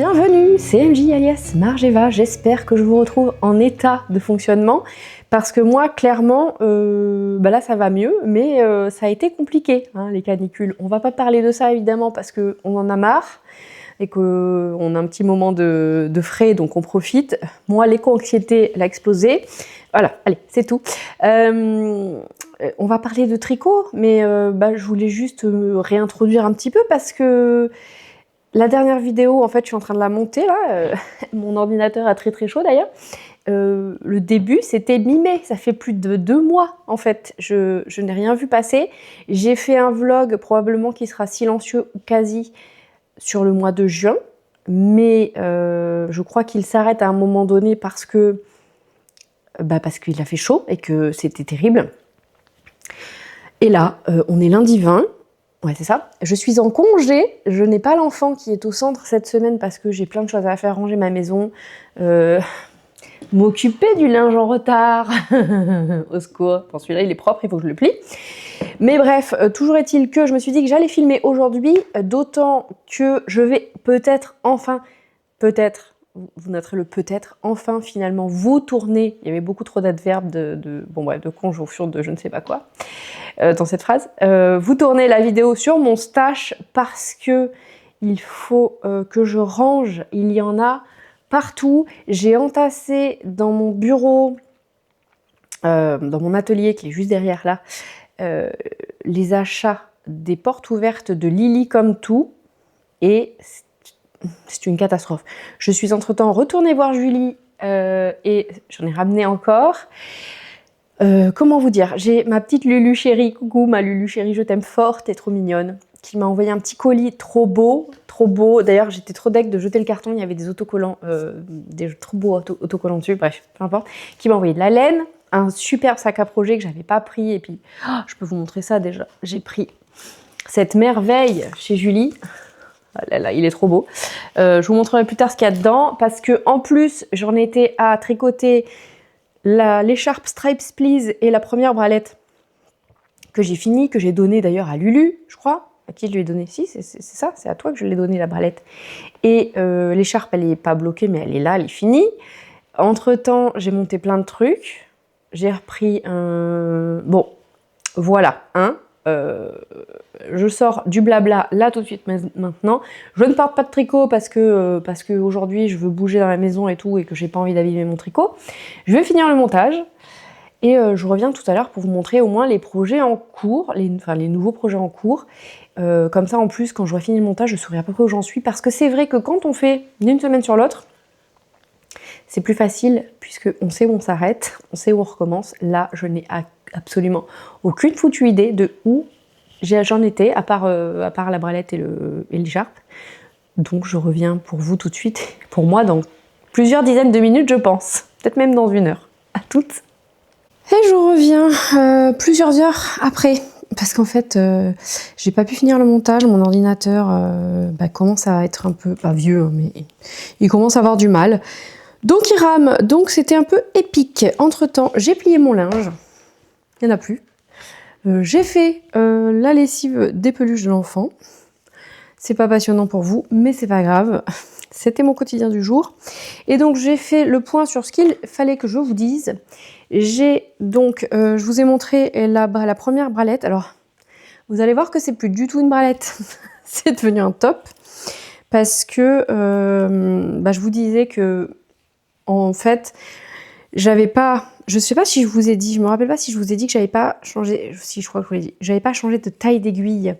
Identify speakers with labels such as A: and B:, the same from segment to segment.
A: bienvenue, c'est MJ alias Margeva, j'espère que je vous retrouve en état de fonctionnement parce que moi clairement là ça va mieux mais ça a été compliqué hein, les canicules. On va pas parler de ça évidemment parce qu'on en a marre et qu'on a un petit moment de frais donc on profite. Moi l'éco-anxiété l'a explosé, voilà, allez c'est tout. On va parler de tricot mais je voulais juste me réintroduire un petit peu parce que la dernière vidéo, en fait, je suis en train de la monter, là. Mon ordinateur a très chaud, d'ailleurs. Le début, c'était mi-mai. Ça fait plus de 2 mois, en fait. Je n'ai rien vu passer. J'ai fait un vlog, probablement, qui sera silencieux ou quasi sur le mois de juin. Mais je crois qu'il s'arrête à un moment donné parce que parce qu'il a fait chaud et que c'était terrible. Et là, on est lundi 20. Ouais, c'est ça. Je suis en congé, je n'ai pas l'enfant qui est au centre cette semaine parce que j'ai plein de choses à faire, ranger ma maison, m'occuper du linge en retard, au secours. Bon, celui-là, il est propre, il faut que je le plie. Mais bref, toujours est-il que je me suis dit que j'allais filmer aujourd'hui, d'autant que je vais peut-être, enfin, peut-être, vous noterez le peut-être, enfin, finalement, vous tourner, il y avait beaucoup trop d'adverbes, de conjonction, de je ne sais pas quoi, dans cette phrase, vous tournez la vidéo sur mon stash parce que il faut que je range, il y en a partout. J'ai entassé dans mon bureau, dans mon atelier qui est juste derrière là, les achats des portes ouvertes de Lily comme tout et c'est une catastrophe. Je suis entre-temps retournée voir Julie et j'en ai ramené encore. Comment vous dire, j'ai ma petite Lulu chérie, coucou ma Lulu chérie, je t'aime fort, t'es trop mignonne, qui m'a envoyé un petit colis trop beau. D'ailleurs, j'étais trop deg de jeter le carton, il y avait des autocollants, des trop beaux autocollants dessus, bref, peu importe. Qui m'a envoyé de la laine, un superbe sac à projet que j'avais pas pris, et puis, je peux vous montrer ça déjà. J'ai pris cette merveille chez Julie. Ah là là, il est trop beau. Je vous montrerai plus tard ce qu'il y a dedans, parce que en plus, j'en étais à tricoter l'écharpe Stripes Please et la première bralette que j'ai fini, que j'ai donnée d'ailleurs à Lulu, je crois. À qui je lui ai donné? Si, c'est ça, c'est à toi que je l'ai donné la bralette. Et l'écharpe, elle n'est pas bloquée, mais elle est là, elle est finie. Entre-temps, j'ai monté plein de trucs. J'ai repris un... Bon, voilà, hein. Je sors du blabla là tout de suite maintenant. Je ne porte pas de tricot parce que aujourd'hui je veux bouger dans la maison et tout et que j'ai pas envie d'abîmer mon tricot. Je vais finir le montage et je reviens tout à l'heure pour vous montrer au moins les projets en cours, les nouveaux projets en cours. Comme ça en plus quand j'aurai fini le montage je saurai à peu près où j'en suis parce que c'est vrai que quand on fait d'une semaine sur l'autre c'est plus facile puisque on sait où on s'arrête, on sait où on recommence. Là je n'ai absolument aucune foutue idée de où j'en étais, à part la bralette et l'écharpe. Donc je reviens pour vous tout de suite, pour moi dans plusieurs dizaines de minutes je pense, peut-être même dans 1 heure. À toutes. Et je reviens plusieurs heures après, parce qu'en fait j'ai pas pu finir le montage, mon ordinateur commence à être un peu, pas vieux, hein, mais il commence à avoir du mal. Donc il rame, donc c'était un peu épique. Entre temps j'ai plié mon linge. Il n'y en a plus. J'ai fait la lessive des peluches de l'enfant. C'est pas passionnant pour vous, mais c'est pas grave. C'était mon quotidien du jour. Et donc j'ai fait le point sur ce qu'il fallait que je vous dise. J'ai donc, je vous ai montré la première bralette. Alors, vous allez voir que c'est plus du tout une bralette. C'est devenu un top. Parce que je vous disais que, en fait, j'avais pas... Je sais pas si je vous ai dit, je me rappelle pas si je vous ai dit que j'avais pas changé, si je crois que je vous l'ai dit, j'avais pas changé de taille d'aiguille.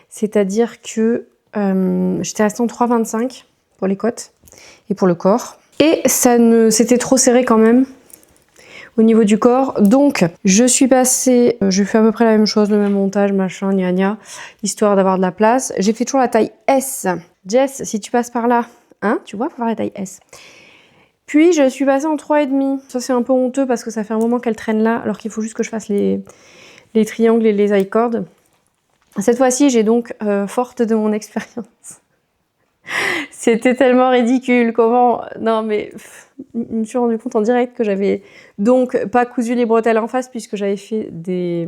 A: C'est-à-dire que j'étais restée en 3,25 pour les côtes et pour le corps. Et c'était trop serré quand même au niveau du corps. Donc je suis passée, je fais à peu près la même chose, le même montage, machin, gna gna, histoire d'avoir de la place. J'ai fait toujours la taille S. Jess, si tu passes par là, hein, tu vois, faut faire la taille S. Puis je suis passée en 3,5. Ça c'est un peu honteux parce que ça fait un moment qu'elle traîne là, alors qu'il faut juste que je fasse les triangles et les I-cords. Cette fois-ci, j'ai donc, forte de mon expérience. C'était tellement ridicule, comment... Non mais, je me suis rendu compte en direct que j'avais donc pas cousu les bretelles en face puisque j'avais fait des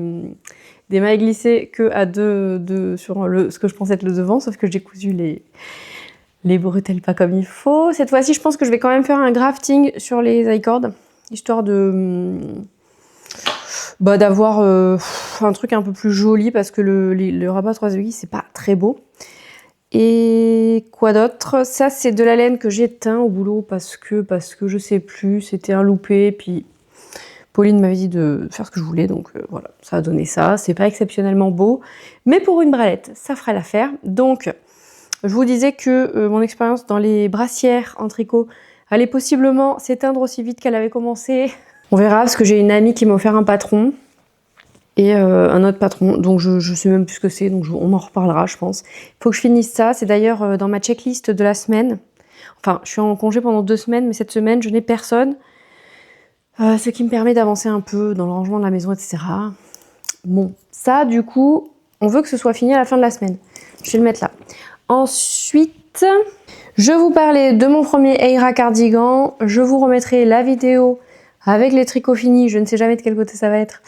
A: mailles glissées que à deux sur ce que je pensais être le devant, sauf que j'ai cousu les bretelles pas comme il faut. Cette fois-ci, je pense que je vais quand même faire un grafting sur les i-cords, histoire de d'avoir un truc un peu plus joli, parce que le rabat 3 aiguilles, c'est pas très beau. Et quoi d'autre? Ça, c'est de la laine que j'ai teint au boulot parce que je sais plus, c'était un loupé, puis Pauline m'avait dit de faire ce que je voulais, donc voilà, ça a donné ça. C'est pas exceptionnellement beau, mais pour une bralette, ça ferait l'affaire. Donc, je vous disais que mon expérience dans les brassières en tricot allait possiblement s'éteindre aussi vite qu'elle avait commencé. On verra, parce que j'ai une amie qui m'a offert un patron et un autre patron, donc je sais même plus ce que c'est, donc on en reparlera, je pense. Il faut que je finisse ça, c'est d'ailleurs dans ma checklist de la semaine. Enfin, je suis en congé pendant 2 semaines, mais cette semaine, je n'ai personne. Ce qui me permet d'avancer un peu dans le rangement de la maison, etc. Bon, ça, du coup, on veut que ce soit fini à la fin de la semaine. Je vais le mettre là. Ensuite, je vous parlais de mon premier Aira cardigan. Je vous remettrai la vidéo avec les tricots finis. Je ne sais jamais de quel côté ça va être.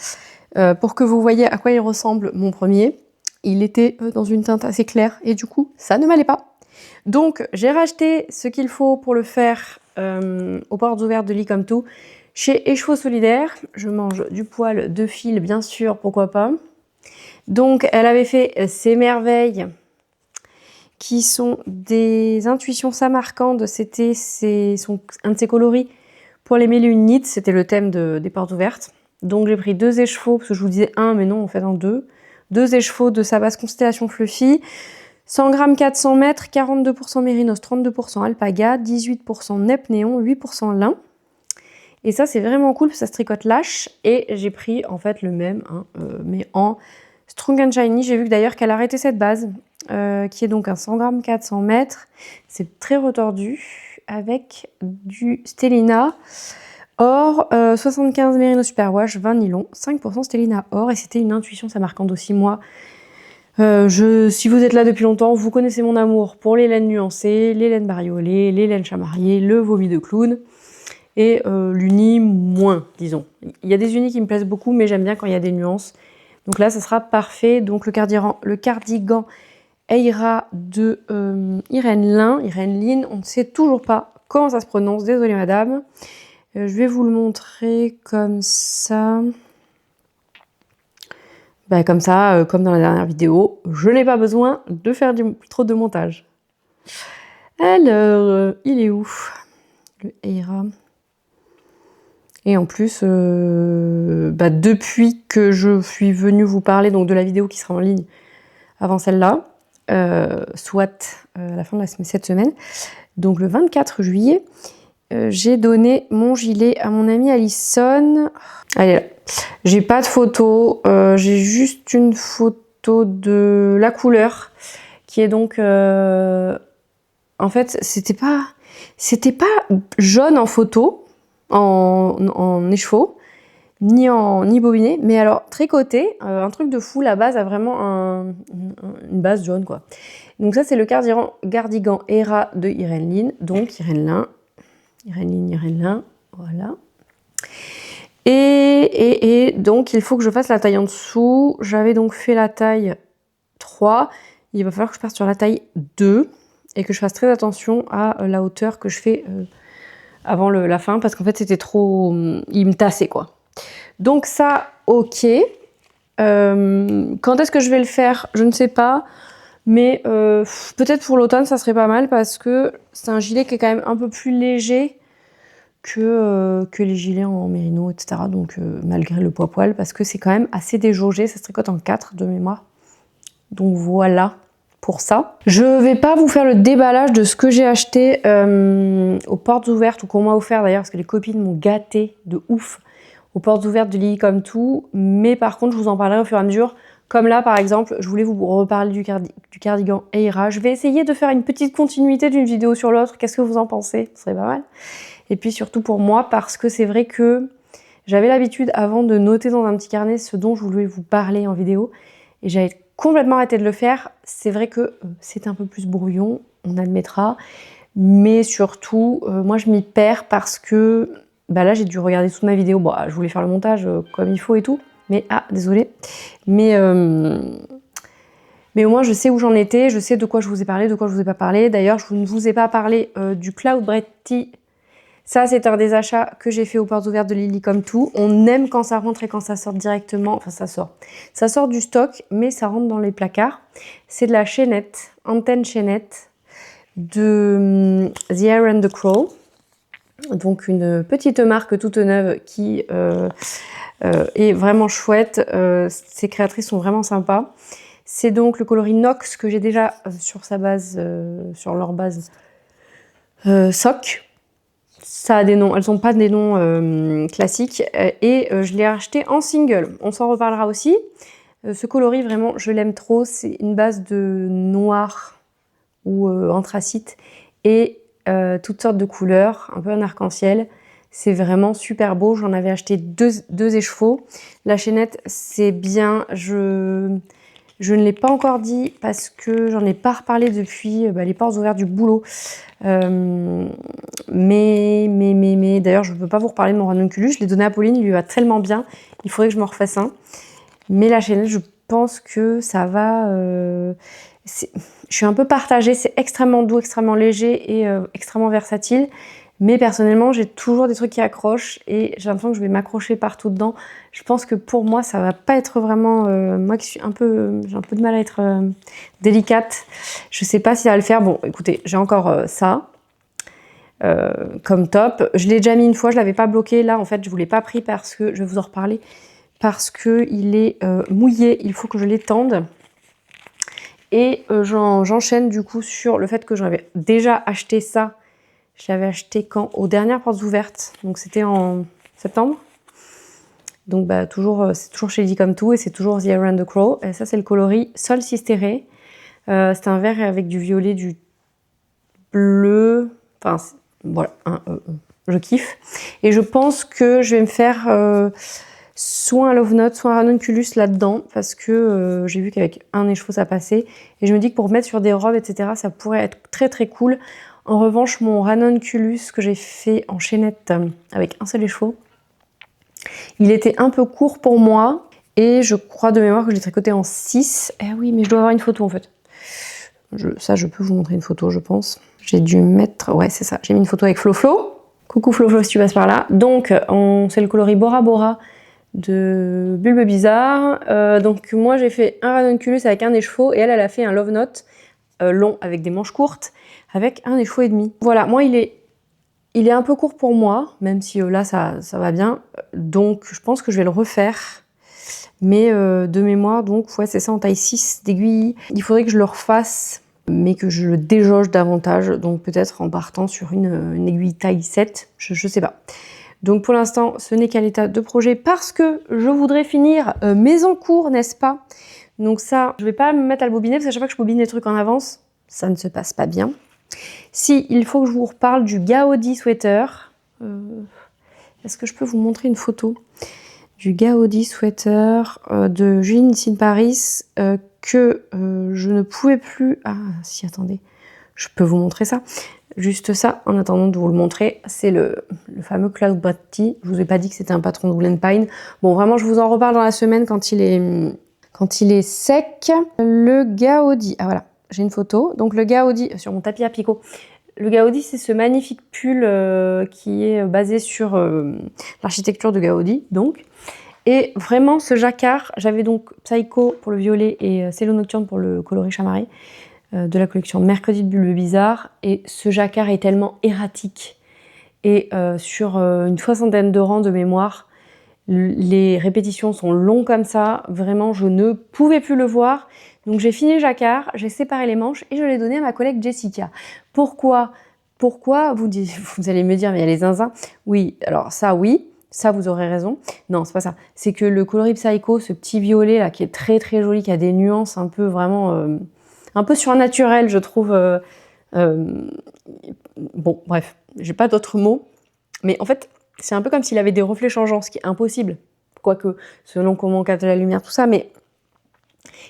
A: Pour que vous voyez à quoi il ressemble mon premier. Il était dans une teinte assez claire et du coup, ça ne m'allait pas. Donc, j'ai racheté ce qu'il faut pour le faire aux portes ouvertes de Lit Comme Tout chez Écheveau Solidaire. Je mange du poil de fil, bien sûr, pourquoi pas. Donc, elle avait fait ces merveilles qui sont des intuitions Samarcande. C'était un de ses coloris pour les 1001 Knits. C'était le thème des portes ouvertes. Donc, j'ai pris 2 échevaux, parce que je vous disais 1, mais non, en fait, en 2. 2 échevaux de sa base Constellation Fluffy. 100 grammes 400 mètres, 42% mérinos, 32% alpaga, 18% nepp néon, 8% lin. Et ça, c'est vraiment cool parce que ça se tricote lâche. Et j'ai pris en fait le même, hein, mais en Strong and Shiny. J'ai vu d'ailleurs qu'elle a arrêté cette base, qui est donc un 100 grammes 400 mètres. C'est très retordu avec du Stellina or, 75 mérinos superwash, 20 nylon, 5% Stellina or. Et c'était une intuition Samarcande aussi, moi. Si vous êtes là depuis longtemps, vous connaissez mon amour pour les laines nuancées, les laines bariolées, les laines chamariées, le vomi de clown et l'uni moins, disons. Il y a des unis qui me plaisent beaucoup, mais j'aime bien quand il y a des nuances. Donc là, ça sera parfait. Donc le cardigan Aira de Irène Lin, on ne sait toujours pas comment ça se prononce, désolée madame. Je vais vous le montrer comme ça. Comme ça, comme dans la dernière vidéo, je n'ai pas besoin de faire trop de montage. Alors, il est où le Aira? Et en plus, depuis que je suis venue vous parler donc de la vidéo qui sera en ligne avant celle-là, soit à la fin de cette semaine, donc le 24 juillet, j'ai donné mon gilet à mon amie Alison. Elle est là. J'ai pas de photo, j'ai juste une photo de la couleur qui est donc en fait c'était pas jaune en photo en écheveau ni bobiné, mais alors tricoté, un truc de fou. La base a vraiment une base jaune quoi. Donc ça c'est le cardigan Aira de Irène Lin, donc Irène Lin, voilà. Et donc, il faut que je fasse la taille en dessous. J'avais donc fait la taille 3. Il va falloir que je parte sur la taille 2 et que je fasse très attention à la hauteur que je fais avant la fin parce qu'en fait, c'était trop... il me tassait, quoi. Donc ça, ok. Quand est-ce que je vais le faire? Je ne sais pas. Mais peut-être pour l'automne, ça serait pas mal parce que c'est un gilet qui est quand même un peu plus léger que les gilets en mérino, etc. Donc malgré le poil, parce que c'est quand même assez déjaugé, ça se tricote en 4 de mémoire. Donc voilà pour ça. Je vais pas vous faire le déballage de ce que j'ai acheté aux portes ouvertes, ou qu'on m'a offert d'ailleurs, parce que les copines m'ont gâté de ouf aux portes ouvertes de Lit Comme Tout, mais par contre je vous en parlerai au fur et à mesure. Comme là par exemple, je voulais vous reparler du cardigan Aira. Je vais essayer de faire une petite continuité d'une vidéo sur l'autre. Qu'est-ce que vous en pensez? Ce serait pas mal. Et puis surtout pour moi, parce que c'est vrai que j'avais l'habitude avant de noter dans un petit carnet ce dont je voulais vous parler en vidéo. Et j'avais complètement arrêté de le faire. C'est vrai que c'est un peu plus brouillon, on admettra. Mais surtout, moi je m'y perds parce que là j'ai dû regarder toute ma vidéo. Bon, je voulais faire le montage comme il faut et tout. Mais désolé. Mais Mais au moins, je sais où j'en étais, je sais de quoi je vous ai parlé, de quoi je vous ai pas parlé. D'ailleurs, je ne vous ai pas parlé du Cloud Bread Tea. Ça, c'est un des achats que j'ai fait aux portes ouvertes de Lily Come To. On aime quand ça rentre et quand ça sort directement. Enfin, ça sort. Ça sort du stock, mais ça rentre dans les placards. C'est de la chaînette, antenne chaînette de The Hare and the Crow. Donc, une petite marque toute neuve qui est vraiment chouette. Ses créatrices sont vraiment sympas. C'est donc le coloris Nox que j'ai déjà sur sa base, sur leur base SOC. Ça a des noms, elles n'ont pas des noms classiques et je l'ai acheté en single. On s'en reparlera aussi. Ce coloris, vraiment, je l'aime trop. C'est une base de noir ou anthracite et toutes sortes de couleurs, un peu un arc-en-ciel. C'est vraiment super beau. J'en avais acheté deux écheveaux. La chaînette, c'est bien. Je ne l'ai pas encore dit parce que j'en ai pas reparlé depuis les portes ouvertes du boulot. Mais d'ailleurs, je ne peux pas vous reparler de mon ranunculus. Je l'ai donné à Pauline, il lui va tellement bien. Il faudrait que je me refasse un. Mais la chaînette, je pense que ça va... je suis un peu partagée. C'est extrêmement doux, extrêmement léger et extrêmement versatile. Mais personnellement, j'ai toujours des trucs qui accrochent et j'ai l'impression que je vais m'accrocher partout dedans. Je pense que pour moi, ça va pas être vraiment... moi qui suis j'ai un peu de mal à être délicate, je sais pas si ça va le faire. Bon, écoutez, j'ai encore ça comme top. Je l'ai déjà mis une fois, je l'avais pas bloqué. Là, en fait, je vous l'ai pas pris parce que, je vais vous en reparler, parce que il est mouillé. Il faut que je l'étende. Et j'enchaîne du coup sur le fait que j'avais déjà acheté ça. Je l'avais acheté quand? Aux dernières portes ouvertes. Donc c'était en septembre. Donc c'est toujours chez Lily Come To et c'est toujours The Hare and the Crow. Et ça c'est le coloris Sol Sistere. C'est un vert avec du violet, du bleu. Enfin voilà, je kiffe. Et je pense que je vais me faire soit un Love Note, soit un ranunculus là-dedans. Parce que j'ai vu qu'avec un écheveau ça passait. Et je me dis que pour mettre sur des robes, etc., ça pourrait être très très cool. En revanche, mon ranunculus que j'ai fait en chaînette avec un seul écheveau, il était un peu court pour moi et je crois de mémoire que je l'ai tricoté en 6. Eh oui, mais je dois avoir une photo en fait. Ça, je peux vous montrer une photo, je pense. J'ai dû mettre... Ouais, c'est ça. J'ai mis une photo avec Flo Flo. Coucou Flo Flo si tu passes par là. Donc, c'est le coloris Bora Bora de Bulbe Bizarre. Donc, moi, j'ai fait un ranunculus avec un écheveau et elle a fait un Love Note long avec des manches courtes avec un écheveau et demi. Voilà, moi il est un peu court pour moi, même si là ça va bien. Donc je pense que je vais le refaire. Mais de mémoire, donc ouais, c'est ça en taille 6 d'aiguille. Il faudrait que je le refasse, mais que je le déjauge davantage. Donc peut-être en partant sur une aiguille taille 7, je sais pas. Donc pour l'instant, ce n'est qu'à l'état de projet parce que je voudrais finir mes encours, n'est-ce pas? Donc ça, je vais pas me mettre à le bobiner parce qu'à chaque fois que je bobine des trucs en avance, ça ne se passe pas bien. Si, il faut que je vous reparle du Gaudi Sweater. Est-ce que je peux vous montrer une photo du Gaudi Sweater de Juline Sin Paris que je ne pouvais plus... Ah, si, attendez. Je peux vous montrer ça. Juste ça, en attendant de vous le montrer, c'est le fameux Cloud Bread Tea. Je vous ai pas dit que c'était un patron de Wool & Pine. Bon, vraiment, je vous en reparle dans la semaine quand il est sec. Le Gaudi... Ah, voilà. J'ai une photo. Donc le Gaudi, sur mon tapis à picot, le Gaudi, c'est ce magnifique pull qui est basé sur l'architecture de Gaudi, donc. Et vraiment, ce jacquard, j'avais donc Psycho pour le violet et Cello Nocturne pour le coloris chamarré de la collection Mercredi de Bulbe Bizarre. Et ce jacquard est tellement erratique. Et sur une 60aine de rangs de mémoire, les répétitions sont longues comme ça. Vraiment, je ne pouvais plus le voir. Donc j'ai fini le jacquard, j'ai séparé les manches et je l'ai donné à ma collègue Jessica. Pourquoi vous allez me dire, mais il y a les zinzins. Oui, alors ça, oui. Ça, vous aurez raison. Non, c'est pas ça. C'est que le coloris Psycho, ce petit violet là, qui est très très joli, qui a des nuances un peu vraiment... un peu surnaturelles, je trouve. Bon, bref, j'ai pas d'autres mots. Mais en fait, c'est un peu comme s'il avait des reflets changeants, ce qui est impossible. Quoique, selon comment on capte la lumière, tout ça. Mais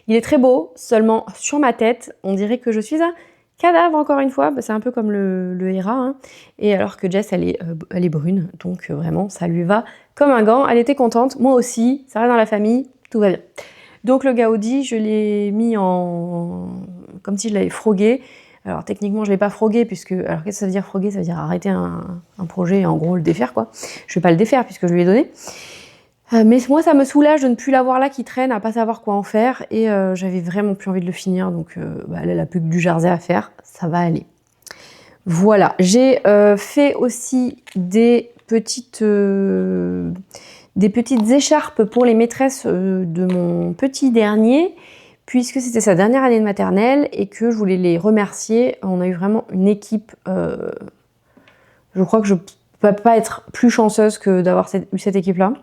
A: il est très beau, seulement sur ma tête, on dirait que je suis un cadavre encore une fois. C'est un peu comme le Hera. Hein. Et alors que Jess, elle est brune. Donc vraiment, ça lui va comme un gant. Elle était contente. Moi aussi, ça reste dans la famille. Tout va bien. Donc le Gaudi, je l'ai mis en... comme si je l'avais frogué. Alors techniquement, je ne l'ai pas frogué, puisque... Alors qu'est-ce que ça veut dire froguer? Ça veut dire arrêter un projet et en gros le défaire, quoi. Je ne vais pas le défaire, puisque je lui ai donné. Mais moi, ça me soulage de ne plus l'avoir là qui traîne, à pas savoir quoi en faire. Et j'avais vraiment plus envie de le finir, donc là, elle a plus que du jersey à faire. Ça va aller. Voilà. J'ai fait aussi des petites écharpes pour les maîtresses de mon petit dernier, puisque c'était sa dernière année de maternelle et que je voulais les remercier. On a eu vraiment une équipe... je crois que je ne peux pas être plus chanceuse que d'avoir eu cette équipe-là.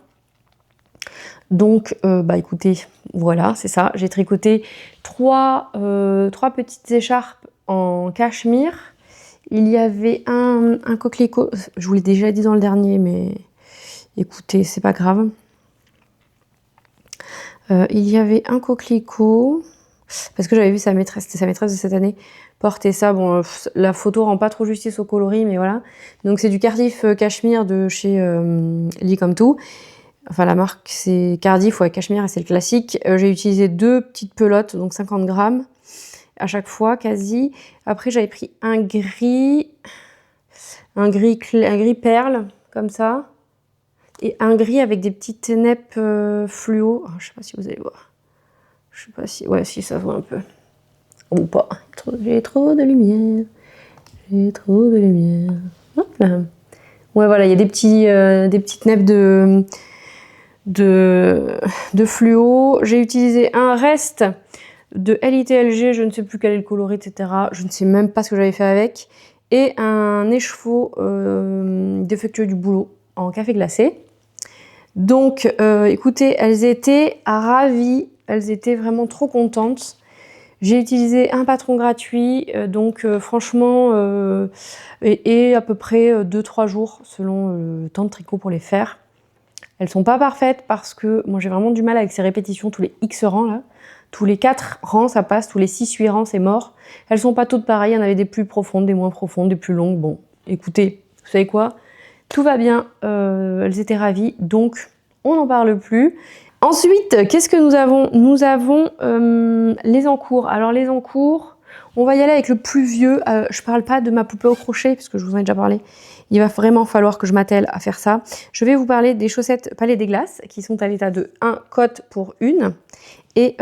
A: Donc, bah écoutez, voilà, c'est ça. J'ai tricoté trois petites écharpes en cachemire. Il y avait un coquelicot, je vous l'ai déjà dit dans le dernier, mais écoutez, c'est pas grave. Il y avait un coquelicot, parce que j'avais vu sa maîtresse, c'était sa maîtresse de cette année, porter ça. Bon, la photo rend pas trop justice au coloris, mais voilà. Donc c'est du Cardiff cachemire de chez Lee Come To. Enfin, la marque, c'est Cardiff, ouais, cachemire, et c'est le classique. J'ai utilisé 2 petites pelotes, donc 50 grammes à chaque fois, quasi. Après, j'avais pris un gris perle, comme ça, et un gris avec des petites neppes fluo. Oh, je sais pas si vous allez voir. Je sais pas si... Ouais, si, ça se voit un peu. Ou pas. J'ai trop de lumière. J'ai trop de lumière. Hop là. Ouais, voilà, il y a des petites neppes de fluo. J'ai utilisé un reste de LITLG, je ne sais plus quel est le coloris, etc. Je ne sais même pas ce que j'avais fait avec. Et un écheveau défectueux du boulot en café glacé. Donc, écoutez, elles étaient ravies. Elles étaient vraiment trop contentes. J'ai utilisé un patron gratuit, donc franchement, et à peu près 2-3 jours selon le temps de tricot pour les faire. Elles sont pas parfaites parce que moi j'ai vraiment du mal avec ces répétitions, tous les X rangs là. Tous les 4 rangs ça passe, tous les 6-8 rangs c'est mort. Elles sont pas toutes pareilles, il y en avait des plus profondes, des moins profondes, des plus longues. Bon, écoutez, vous savez quoi? Tout va bien, elles étaient ravies, donc on n'en parle plus. Ensuite, qu'est-ce que nous avons? Nous avons les encours. Alors les encours, on va y aller avec le plus vieux. Je parle pas de ma poupée au crochet, parce que je vous en ai déjà parlé. Il va vraiment falloir que je m'attelle à faire ça. Je vais vous parler des chaussettes Palais des Glaces, qui sont à l'état de 1 cote pour une, et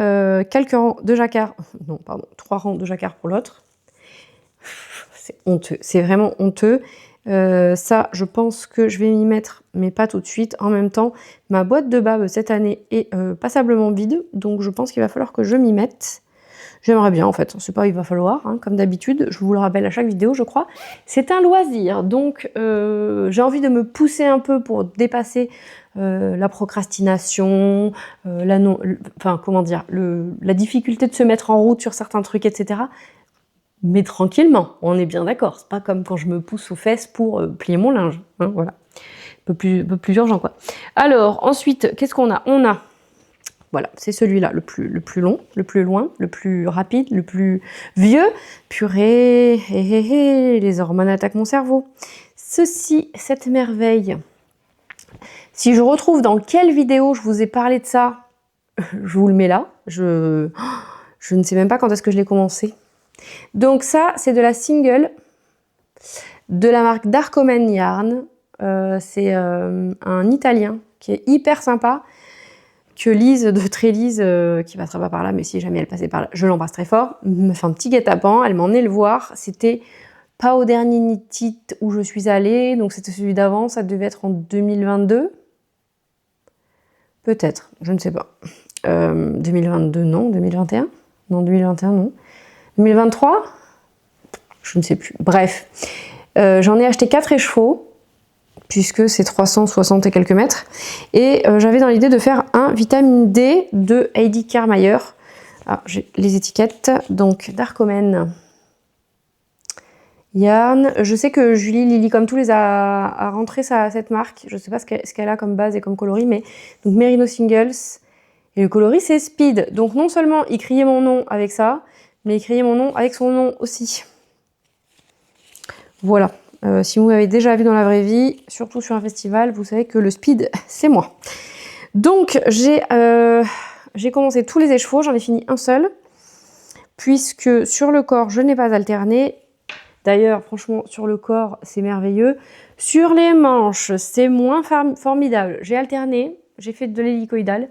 A: quelques rangs de jacquard, non pardon, 3 rangs de jacquard pour l'autre. C'est honteux, c'est vraiment honteux. Ça, je pense que je vais m'y mettre, mais pas tout de suite. En même temps, ma boîte de bave cette année est passablement vide, donc je pense qu'il va falloir que je m'y mette. J'aimerais bien en fait, c'est pas il va falloir, hein, comme d'habitude, je vous le rappelle à chaque vidéo je crois. C'est un loisir, donc j'ai envie de me pousser un peu pour dépasser la procrastination, la difficulté de se mettre en route sur certains trucs, etc. Mais tranquillement, on est bien d'accord. C'est pas comme quand je me pousse aux fesses pour plier mon linge. Hein, voilà. Un peu plus urgent, quoi. Alors, ensuite, qu'est-ce qu'on a? On a, voilà, c'est celui-là, le plus long, le plus loin, le plus rapide, le plus vieux. Purée, les hormones attaquent mon cerveau. Cette merveille. Si je retrouve dans quelle vidéo je vous ai parlé de ça, je vous le mets là. Je ne sais même pas quand est-ce que je l'ai commencé. Donc ça, c'est de la single de la marque Darkomen Yarn. C'est un italien qui est hyper sympa, que Lise de Trélise, qui passera pas par là, mais si jamais elle passait par là, je l'embrasse très fort, me fait un petit guet-apens, elle m'a emmené le voir. C'était pas au dernier Knit où je suis allée, donc c'était celui d'avant, ça devait être en 2022. Peut-être, je ne sais pas. 2022, non. 2021 ? Non, 2021, non. 2023 ? Je ne sais plus. Bref, j'en ai acheté 4 écheveaux, puisque c'est 360 et quelques mètres. Et j'avais dans l'idée de faire un vitamine D de Heidi Kermayer. Ah, j'ai les étiquettes. Donc, Darkomen Yarn. Je sais que Julie Lily comme tous les a rentré cette marque. Je ne sais pas ce qu'elle a comme base et comme coloris, mais donc Merino Singles. Et le coloris, c'est Speed. Donc, non seulement il criait mon nom avec ça, mais il criait mon nom avec son nom aussi. Voilà. Si vous m'avez déjà vu dans la vraie vie, surtout sur un festival, vous savez que le Speed, c'est moi. Donc, j'ai j'ai commencé tous les échevaux, j'en ai fini un seul, puisque sur le corps, je n'ai pas alterné. D'ailleurs, franchement, sur le corps, c'est merveilleux. Sur les manches, c'est moins formidable. J'ai alterné, j'ai fait de l'hélicoïdal.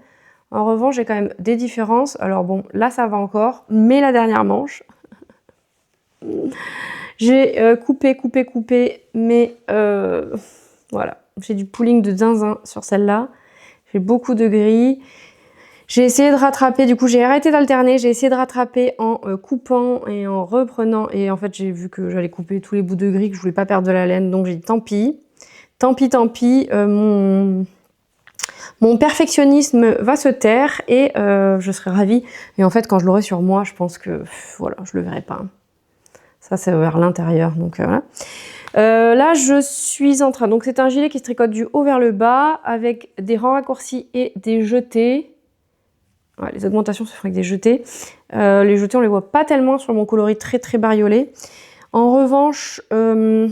A: En revanche, j'ai quand même des différences. Alors bon, là, ça va encore, mais la dernière manche, j'ai coupé, mais voilà. J'ai du pooling de zinzin sur celle-là. J'ai beaucoup de gris. J'ai essayé de rattraper, du coup j'ai arrêté d'alterner, j'ai essayé de rattraper en coupant et en reprenant. Et en fait j'ai vu que j'allais couper tous les bouts de gris, que je voulais pas perdre de la laine. Donc j'ai dit tant pis, tant pis, mon perfectionnisme va se taire et je serai ravie. Et en fait quand je l'aurai sur moi, je pense que voilà, je le verrai pas. Ça c'est vers l'intérieur, donc voilà. Là, je suis en train... Donc, c'est un gilet qui se tricote du haut vers le bas avec des rangs raccourcis et des jetés. Ouais, les augmentations se font avec des jetés. Les jetés, on les voit pas tellement sur mon coloris très très bariolé. En revanche, je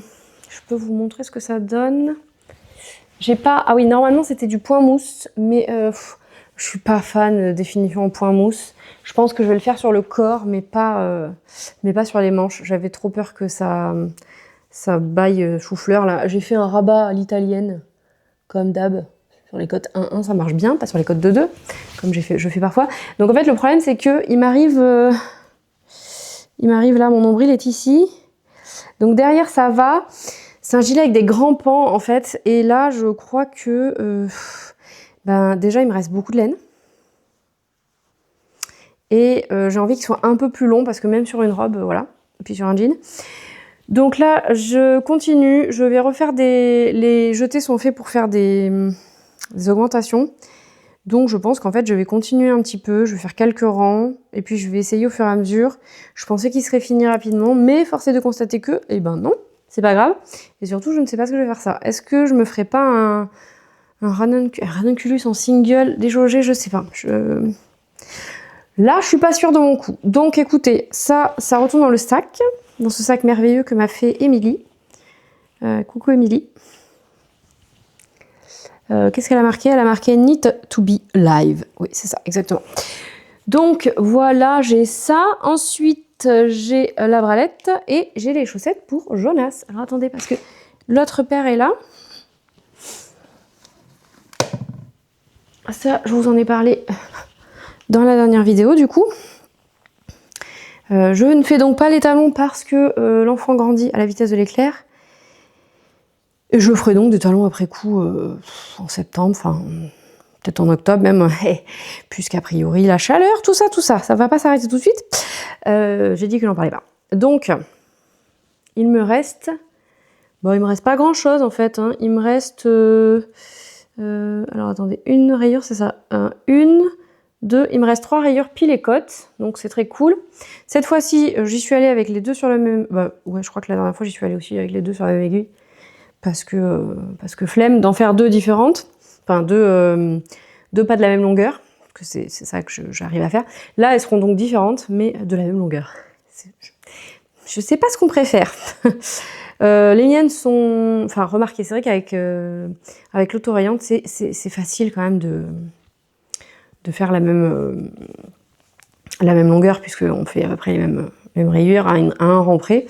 A: peux vous montrer ce que ça donne. J'ai pas... Ah oui, normalement, c'était du point mousse, mais je suis pas fan des finitions en point mousse. Je pense que je vais le faire sur le corps, mais pas sur les manches. J'avais trop peur que ça baille chou-fleur là. J'ai fait un rabat à l'italienne, comme d'hab. Sur les cotes 1-1, ça marche bien, pas sur les cotes 2-2, comme je fais parfois. Donc en fait, le problème, c'est que il m'arrive là, mon nombril est ici. Donc derrière, ça va. C'est un gilet avec des grands pans, en fait. Et là, je crois que... déjà, il me reste beaucoup de laine. Et j'ai envie qu'il soit un peu plus long, parce que même sur une robe, voilà. Et puis sur un jean. Donc là, je continue. Je vais refaire les jetés sont faits pour faire des augmentations. Donc je pense qu'en fait, je vais continuer un petit peu. Je vais faire quelques rangs. Et puis je vais essayer au fur et à mesure. Je pensais qu'il serait fini rapidement. Mais force est de constater que, eh ben non, c'est pas grave. Et surtout, je ne sais pas ce que je vais faire ça. Est-ce que je me ferai pas un ranunculus en single déjaugé? Je sais pas. Là, je suis pas sûre de mon coup. Donc écoutez, ça retourne dans le sac. Dans ce sac merveilleux que m'a fait Émilie. Coucou Émilie. Qu'est-ce qu'elle a marqué? Elle a marqué Need to be live. Oui, c'est ça, exactement. Donc voilà, j'ai ça. Ensuite, j'ai la bralette et j'ai les chaussettes pour Jonas. Alors attendez, parce que l'autre paire est là. Ça, je vous en ai parlé dans la dernière vidéo, du coup. Je ne fais donc pas les talons parce que l'enfant grandit à la vitesse de l'éclair. Et je ferai donc des talons après coup en septembre, enfin peut-être en octobre même, puisqu'a priori la chaleur, tout ça va pas s'arrêter tout de suite. J'ai dit que j'en parlais pas. Donc, il me reste pas grand chose en fait. Hein. Il me reste, alors attendez, une rayure, c'est ça, une, deux, il me reste 3 rayures pile et côte, donc c'est très cool. Cette fois-ci, j'y suis allée avec les deux sur le même, ouais, je crois que la dernière fois j'y suis allée aussi avec les deux sur la même aiguille. Parce que flemme d'en faire 2 différentes, enfin 2 pas de la même longueur, que c'est ça que j'arrive à faire. Là, elles seront donc différentes, mais de la même longueur. Je sais pas ce qu'on préfère. Les miennes sont... Enfin, remarquez, c'est vrai qu'avec avec l'autorayante, c'est facile quand même de faire la même longueur, puisqu'on fait à peu près les mêmes rayures à un rang près.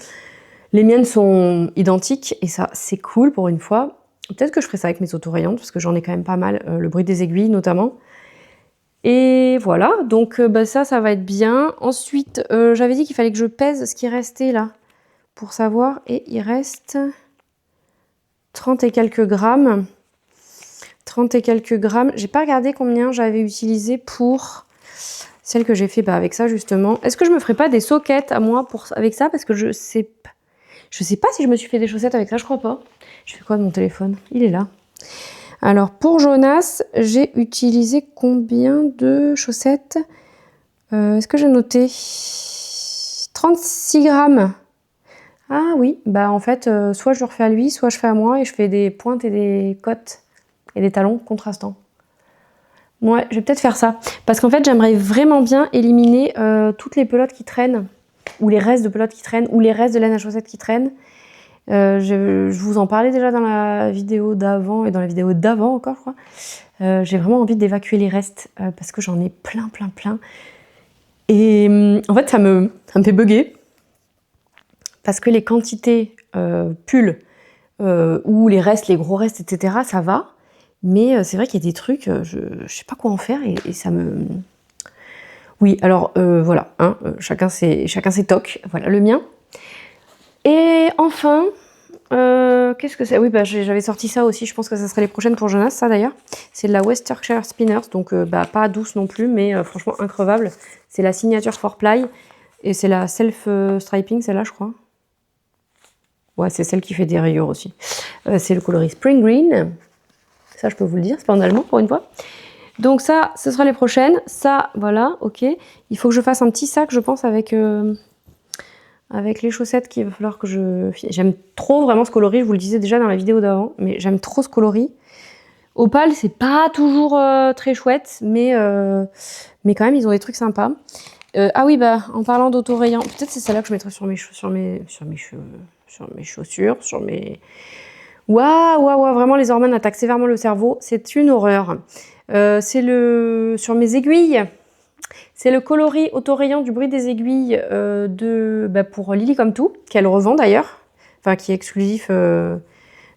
A: Les miennes sont identiques et ça, c'est cool pour une fois. Peut-être que je ferai ça avec mes autorayantes parce que j'en ai quand même pas mal, le bruit des aiguilles notamment. Et voilà, donc ça va être bien. Ensuite, j'avais dit qu'il fallait que je pèse ce qui restait là pour savoir. Et il reste 30 et quelques grammes. 30 et quelques grammes. J'ai pas regardé combien j'avais utilisé pour celle que j'ai fait avec ça justement. Est-ce que je me ferais pas des sockets à moi avec ça? Parce que je sais pas si je me suis fait des chaussettes avec ça, je crois pas. Je fais quoi de mon téléphone? Il est là. Alors pour Jonas, j'ai utilisé combien de chaussettes? Est-ce que j'ai noté 36 grammes. Ah oui, en fait, soit je le refais à lui, soit je fais à moi et je fais des pointes et des côtes et des talons contrastants. Ouais, je vais peut-être faire ça. Parce qu'en fait, j'aimerais vraiment bien éliminer toutes les pelotes qui traînent, ou les restes de pelotes qui traînent, ou les restes de laine à chaussettes qui traînent. Je vous en parlais déjà dans la vidéo d'avant, et dans la vidéo d'avant encore, je crois. J'ai vraiment envie d'évacuer les restes parce que j'en ai plein. Et en fait, ça me fait bugger parce que les quantités pulls ou les restes, les gros restes, etc., ça va. Mais c'est vrai qu'il y a des trucs, je sais pas quoi en faire et ça me... Oui, alors voilà, hein, chacun ses tocs. Voilà le mien. Et enfin, qu'est-ce que c'est? Oui, bah, j'avais sorti ça aussi, je pense que ça serait les prochaines pour Jonas, ça d'ailleurs. C'est de la Worcestershire Spinners, donc pas douce non plus, mais franchement increvable. C'est la signature 4-ply, et c'est la self-striping, celle-là, je crois. Ouais, c'est celle qui fait des rayures aussi. C'est le coloris Spring Green. Ça, je peux vous le dire, c'est pas en allemand pour une fois. Donc ça, ce sera les prochaines. Ça, voilà, ok. Il faut que je fasse un petit sac, je pense, avec les chaussettes qu'il va falloir que je... J'aime trop vraiment ce coloris, je vous le disais déjà dans la vidéo d'avant, mais j'aime trop ce coloris. Opale, c'est pas toujours très chouette, mais quand même, ils ont des trucs sympas. Ah oui, bah, en parlant d'autorayant, peut-être c'est celle-là que je mettrai sur mes chaussures, sur mes... Waouh, vraiment, les hormones attaquent sévèrement le cerveau. C'est une horreur. C'est sur mes aiguilles. C'est le coloris autorayant du bruit des aiguilles pour Lily Come To, qu'elle revend d'ailleurs, enfin qui est exclusif.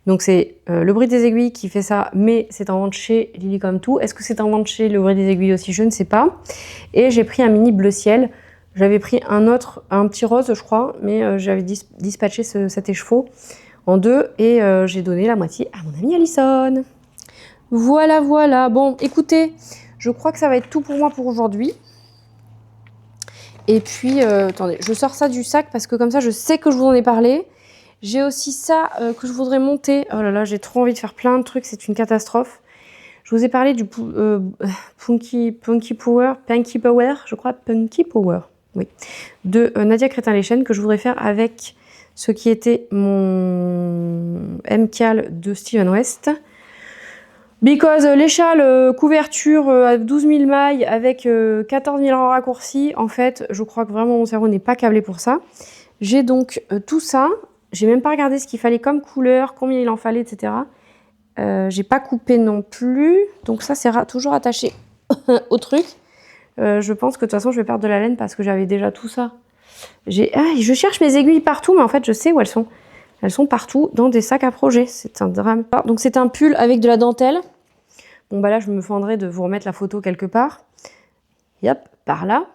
A: Donc c'est le bruit des aiguilles qui fait ça, mais c'est en vente chez Lily Come To. Est-ce que c'est en vente chez le bruit des aiguilles aussi? Je ne sais pas. Et j'ai pris un mini bleu ciel. J'avais pris un petit rose, je crois, mais j'avais dispatché cet écheveau en deux et j'ai donné la moitié à mon amie Alison. Voilà. Bon, écoutez, je crois que ça va être tout pour moi pour aujourd'hui. Et puis, attendez, je sors ça du sac parce que comme ça, je sais que je vous en ai parlé. J'ai aussi ça que je voudrais monter. Oh là là, j'ai trop envie de faire plein de trucs, c'est une catastrophe. Je vous ai parlé du Punky Power, je crois, Punky Power, oui, de Nadia Crétin-Lechen que je voudrais faire avec ce qui était mon M-Cal de Steven West. Because l'échelle couverture à 12 000 mailles avec 14 000 rangs raccourcis, en fait, je crois que vraiment mon cerveau n'est pas câblé pour ça. J'ai donc tout ça. J'ai même pas regardé ce qu'il fallait comme couleur, combien il en fallait, etc. J'ai pas coupé non plus. Donc ça, c'est toujours attaché au truc. Je pense que de toute façon, je vais perdre de la laine parce que j'avais déjà tout ça. Je cherche mes aiguilles partout, mais en fait, je sais où elles sont. Elles sont partout dans des sacs à projet. C'est un drame. Donc c'est un pull avec de la dentelle. Bon bah là, je me fendrai de vous remettre la photo quelque part. Yep, par là.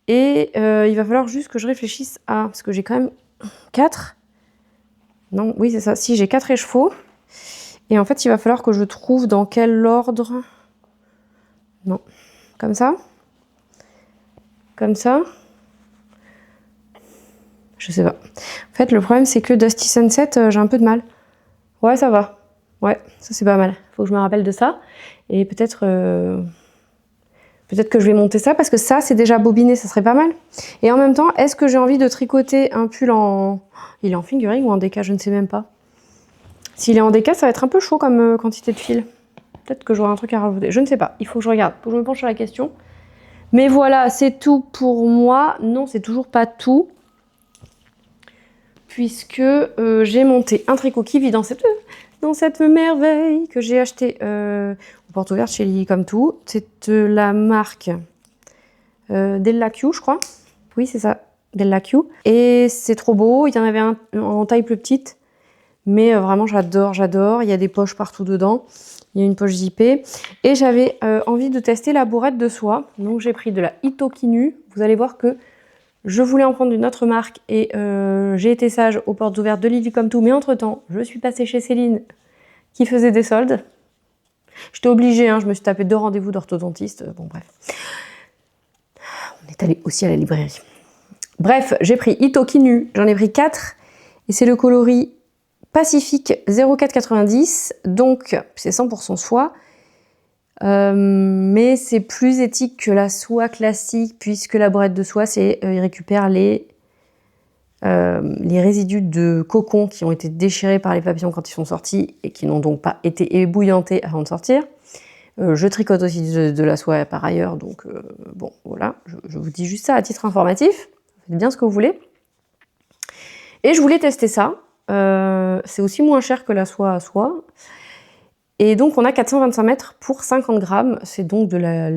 A: Et il va falloir juste que je réfléchisse à... Parce que j'ai quand même 4. Non, oui, c'est ça. Si, j'ai 4 écheveaux. Et en fait, il va falloir que je trouve dans quel ordre... Non. Comme ça. Comme ça. Je sais pas. En fait, le problème, c'est que Dusty Sunset, j'ai un peu de mal. Ouais, ça va. Ouais, ça, c'est pas mal. Faut que je me rappelle de ça. Et peut-être que je vais monter ça, parce que ça, c'est déjà bobiné, ça serait pas mal. Et en même temps, est-ce que j'ai envie de tricoter un pull en... Il est en fingering ou en déca, je ne sais même pas. S'il est en déca, ça va être un peu chaud comme quantité de fil. Peut-être que j'aurai un truc à rajouter. Je ne sais pas. Il faut que je regarde. Il faut que je me penche sur la question. Mais voilà, c'est tout pour moi. Non, c'est toujours pas tout. Puisque j'ai monté un tricot qui vit dans cette merveille que j'ai acheté aux portes ouvertes chez Lily Come To. C'est la marque Della Q, je crois. Oui, c'est ça, Della Q. Et c'est trop beau. Il y en avait un en taille plus petite. Mais vraiment, j'adore. Il y a des poches partout dedans. Il y a une poche zippée. Et j'avais envie de tester la bourrette de soie. Donc j'ai pris de la Itokinu. Vous allez voir que je voulais en prendre une autre marque et j'ai été sage aux portes ouvertes de Lily Come To. Mais entre-temps, je suis passée chez Céline qui faisait des soldes. J'étais obligée, hein, je me suis tapé 2 rendez-vous d'orthodontiste. Bon, bref. On est allé aussi à la librairie. Bref, j'ai pris Itokinu. J'en ai pris 4. Et c'est le coloris Pacifique 0490. Donc, c'est 100% soie. Mais c'est plus éthique que la soie classique puisque la bourrette de soie, il récupère les résidus de cocon qui ont été déchirés par les papillons quand ils sont sortis et qui n'ont donc pas été ébouillantés avant de sortir. Je tricote aussi de la soie par ailleurs, donc bon, voilà, je vous dis juste ça à titre informatif. Faites bien ce que vous voulez. Et je voulais tester ça. C'est aussi moins cher que la soie à soie. Et donc on a 425 mètres pour 50 grammes. C'est donc de la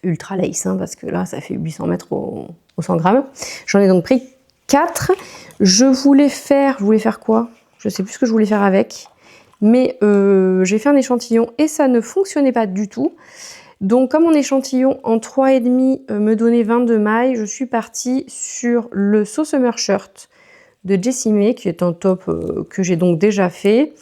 A: ultra lace, hein, parce que là ça fait 800 mètres au 100 grammes. J'en ai donc pris 4. Je voulais faire quoi? Je sais plus ce que je voulais faire avec. Mais j'ai fait un échantillon et ça ne fonctionnait pas du tout. Donc comme mon échantillon en 3,5 me donnait 22 mailles, je suis partie sur le So Summer Shirt de Jessie May, qui est un top que j'ai donc déjà fait.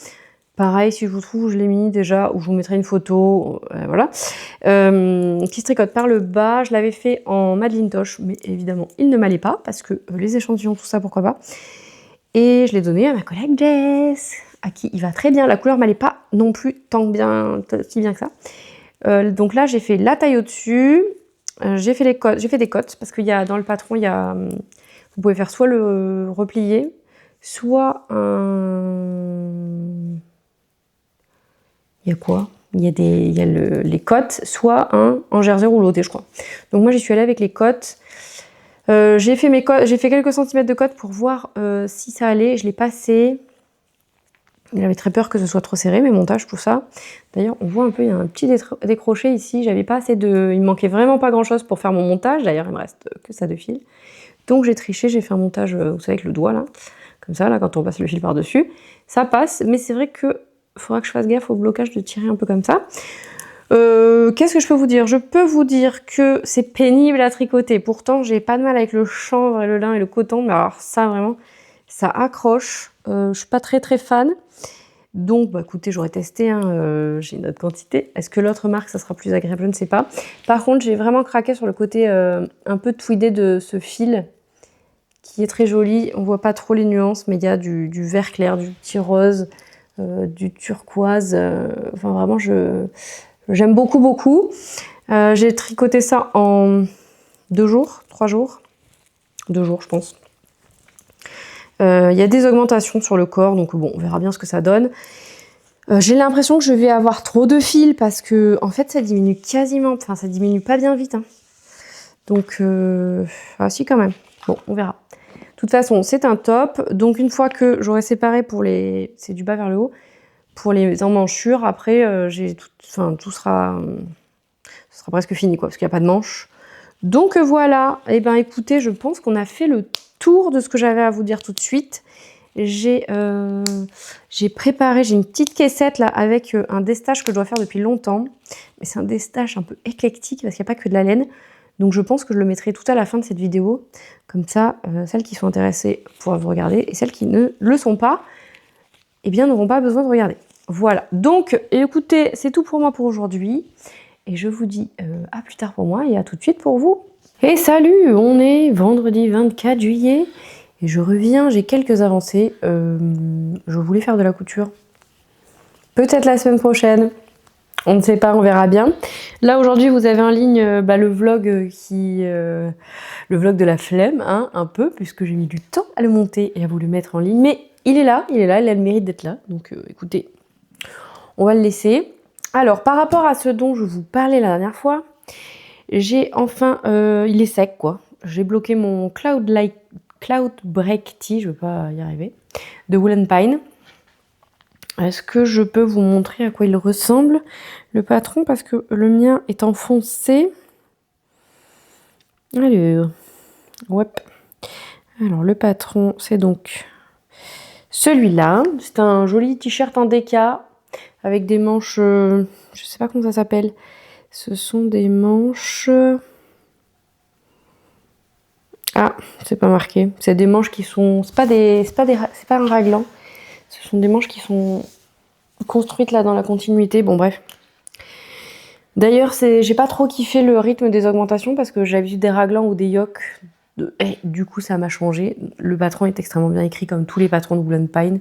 A: Pareil, si je vous trouve, je l'ai mis déjà, ou je vous mettrai une photo, voilà. Qui se tricote par le bas. Je l'avais fait en Madelinetosh, mais évidemment, il ne m'allait pas, parce que les échantillons, tout ça, pourquoi pas. Et je l'ai donné à ma collègue Jess, à qui il va très bien. La couleur m'allait pas non plus si bien que ça. Donc là, j'ai fait la taille au-dessus. J'ai fait des cotes, parce qu'il y a dans le patron, vous pouvez faire soit le replié, soit un... Il y a quoi? Il y a les cotes, soit en jersey rouloté, je crois. Donc moi, j'y suis allée avec les cotes. J'ai fait quelques centimètres de cotes pour voir si ça allait. Je l'ai passé. J'avais très peur que ce soit trop serré, mes montages, tout ça. D'ailleurs, on voit un peu, il y a un petit décroché ici. J'avais pas assez de... Il me manquait vraiment pas grand-chose pour faire mon montage. D'ailleurs, il me reste que ça de fil. Donc j'ai triché, j'ai fait un montage, vous savez, avec le doigt, là. Comme ça, là, quand on passe le fil par-dessus. Ça passe, mais c'est vrai que faudra que je fasse gaffe au blocage de tirer un peu comme ça. Qu'est-ce que je peux vous dire? Je peux vous dire que c'est pénible à tricoter. Pourtant, j'ai pas de mal avec le chanvre et le lin et le coton. Mais alors ça, vraiment, ça accroche. Je suis pas très fan. Donc, bah, écoutez, j'aurais testé. Hein, j'ai une autre quantité. Est-ce que l'autre marque, ça sera plus agréable? Je ne sais pas. Par contre, j'ai vraiment craqué sur le côté un peu tweedé de ce fil qui est très joli. On voit pas trop les nuances, mais il y a du vert clair, du petit rose, du turquoise. Enfin, vraiment, j'aime beaucoup. J'ai tricoté ça en 2 jours, 3 jours. 2 jours, je pense. Il y a des augmentations sur le corps, donc bon, on verra bien ce que ça donne. J'ai l'impression que je vais avoir trop de fils parce que, en fait, ça diminue quasiment, enfin, ça diminue pas bien vite. Hein. Donc, ah si, quand même. Bon, on verra. De toute façon, c'est un top. Donc, une fois que j'aurai séparé pour les... C'est du bas vers le haut. Pour les emmanchures, après, tout sera presque fini, quoi, parce qu'il n'y a pas de manches. Donc voilà, et ben écoutez, je pense qu'on a fait le tour de ce que j'avais à vous dire tout de suite. J'ai préparé, j'ai une petite caissette là avec un destage que je dois faire depuis longtemps. Mais c'est un destage un peu éclectique parce qu'il n'y a pas que de la laine. Donc je pense que je le mettrai tout à la fin de cette vidéo. Comme ça, celles qui sont intéressées pourront vous regarder et celles qui ne le sont pas, eh bien n'auront pas besoin de regarder. Voilà, donc écoutez, c'est tout pour moi pour aujourd'hui. Et je vous dis à plus tard pour moi et à tout de suite pour vous. Et salut, on est vendredi 24 juillet et je reviens, j'ai quelques avancées. Je voulais faire de la couture. Peut-être la semaine prochaine. On ne sait pas, on verra bien. Là aujourd'hui vous avez en ligne le vlog le vlog de la flemme, hein, un peu, puisque j'ai mis du temps à le monter et à vous le mettre en ligne. Mais il est là, il a le mérite d'être là. Donc écoutez, on va le laisser. Alors, par rapport à ce dont je vous parlais la dernière fois, j'ai enfin... il est sec, quoi. J'ai bloqué mon Cloud Break Tee, je ne veux pas y arriver, de Wool & Pine. Est-ce que je peux vous montrer à quoi il ressemble, le patron, parce que le mien est en foncé. Alors, ouais. Alors, le patron, c'est donc celui-là. C'est un joli t-shirt en déca. Avec des manches, je sais pas comment ça s'appelle. Ce sont des manches... Ah, c'est pas marqué. C'est des manches qui sont... C'est pas un raglan. Ce sont des manches qui sont construites là dans la continuité. Bon, bref. D'ailleurs, j'ai pas trop kiffé le rythme des augmentations parce que j'avais vu des raglans ou des yokes. Et du coup, ça m'a changé. Le patron est extrêmement bien écrit comme tous les patrons de Wool & Pine.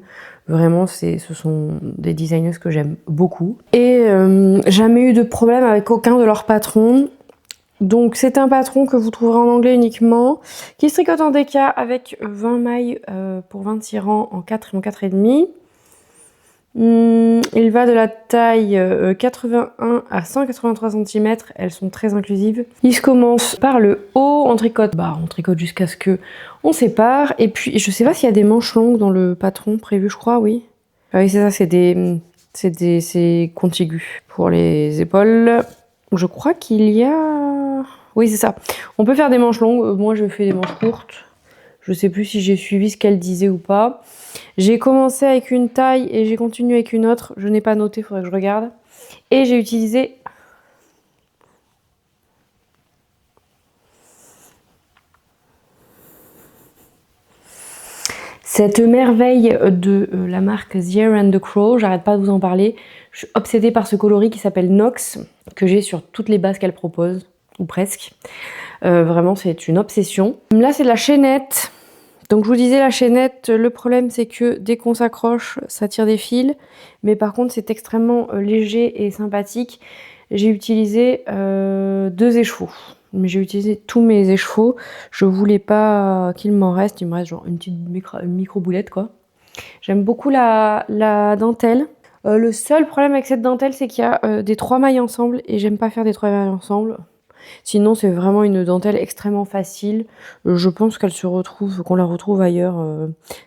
A: Vraiment, ce sont des designers que j'aime beaucoup. Et jamais eu de problème avec aucun de leurs patrons. Donc, c'est un patron que vous trouverez en anglais uniquement, qui se tricote en déca avec 20 mailles pour 26 rangs en 4 et en 4,5. Il va de la taille 81 à 183 cm, elles sont très inclusives. Il se commence par le haut, on tricote jusqu'à ce que on sépare. Et puis je sais pas s'il y a des manches longues dans le patron prévu, je crois, oui. Ah oui, c'est ça, c'est des C'est contigu. Pour les épaules, je crois qu'il y a... Oui, c'est ça. On peut faire des manches longues. Moi, je fais des manches courtes. Je sais plus si j'ai suivi ce qu'elle disait ou pas. J'ai commencé avec une taille et j'ai continué avec une autre. Je n'ai pas noté, il faudrait que je regarde. Et j'ai utilisé... cette merveille de la marque The Hare and the Crow, j'arrête pas de vous en parler. Je suis obsédée par ce coloris qui s'appelle Nox, que j'ai sur toutes les bases qu'elle propose, ou presque. Vraiment, c'est une obsession. Là, c'est de la chaînette. Donc, je vous disais, la chaînette, le problème, c'est que dès qu'on s'accroche, ça tire des fils. Mais par contre, c'est extrêmement léger et sympathique. J'ai utilisé 2 écheveaux. Mais j'ai utilisé tous mes écheveaux. Je voulais pas qu'il m'en reste. Il me reste genre une petite micro boulette, quoi. J'aime beaucoup la dentelle. Le seul problème avec cette dentelle, c'est qu'il y a des 3 mailles ensemble. Et j'aime pas faire des 3 mailles ensemble. Sinon, c'est vraiment une dentelle extrêmement facile. Je pense qu'on la retrouve ailleurs,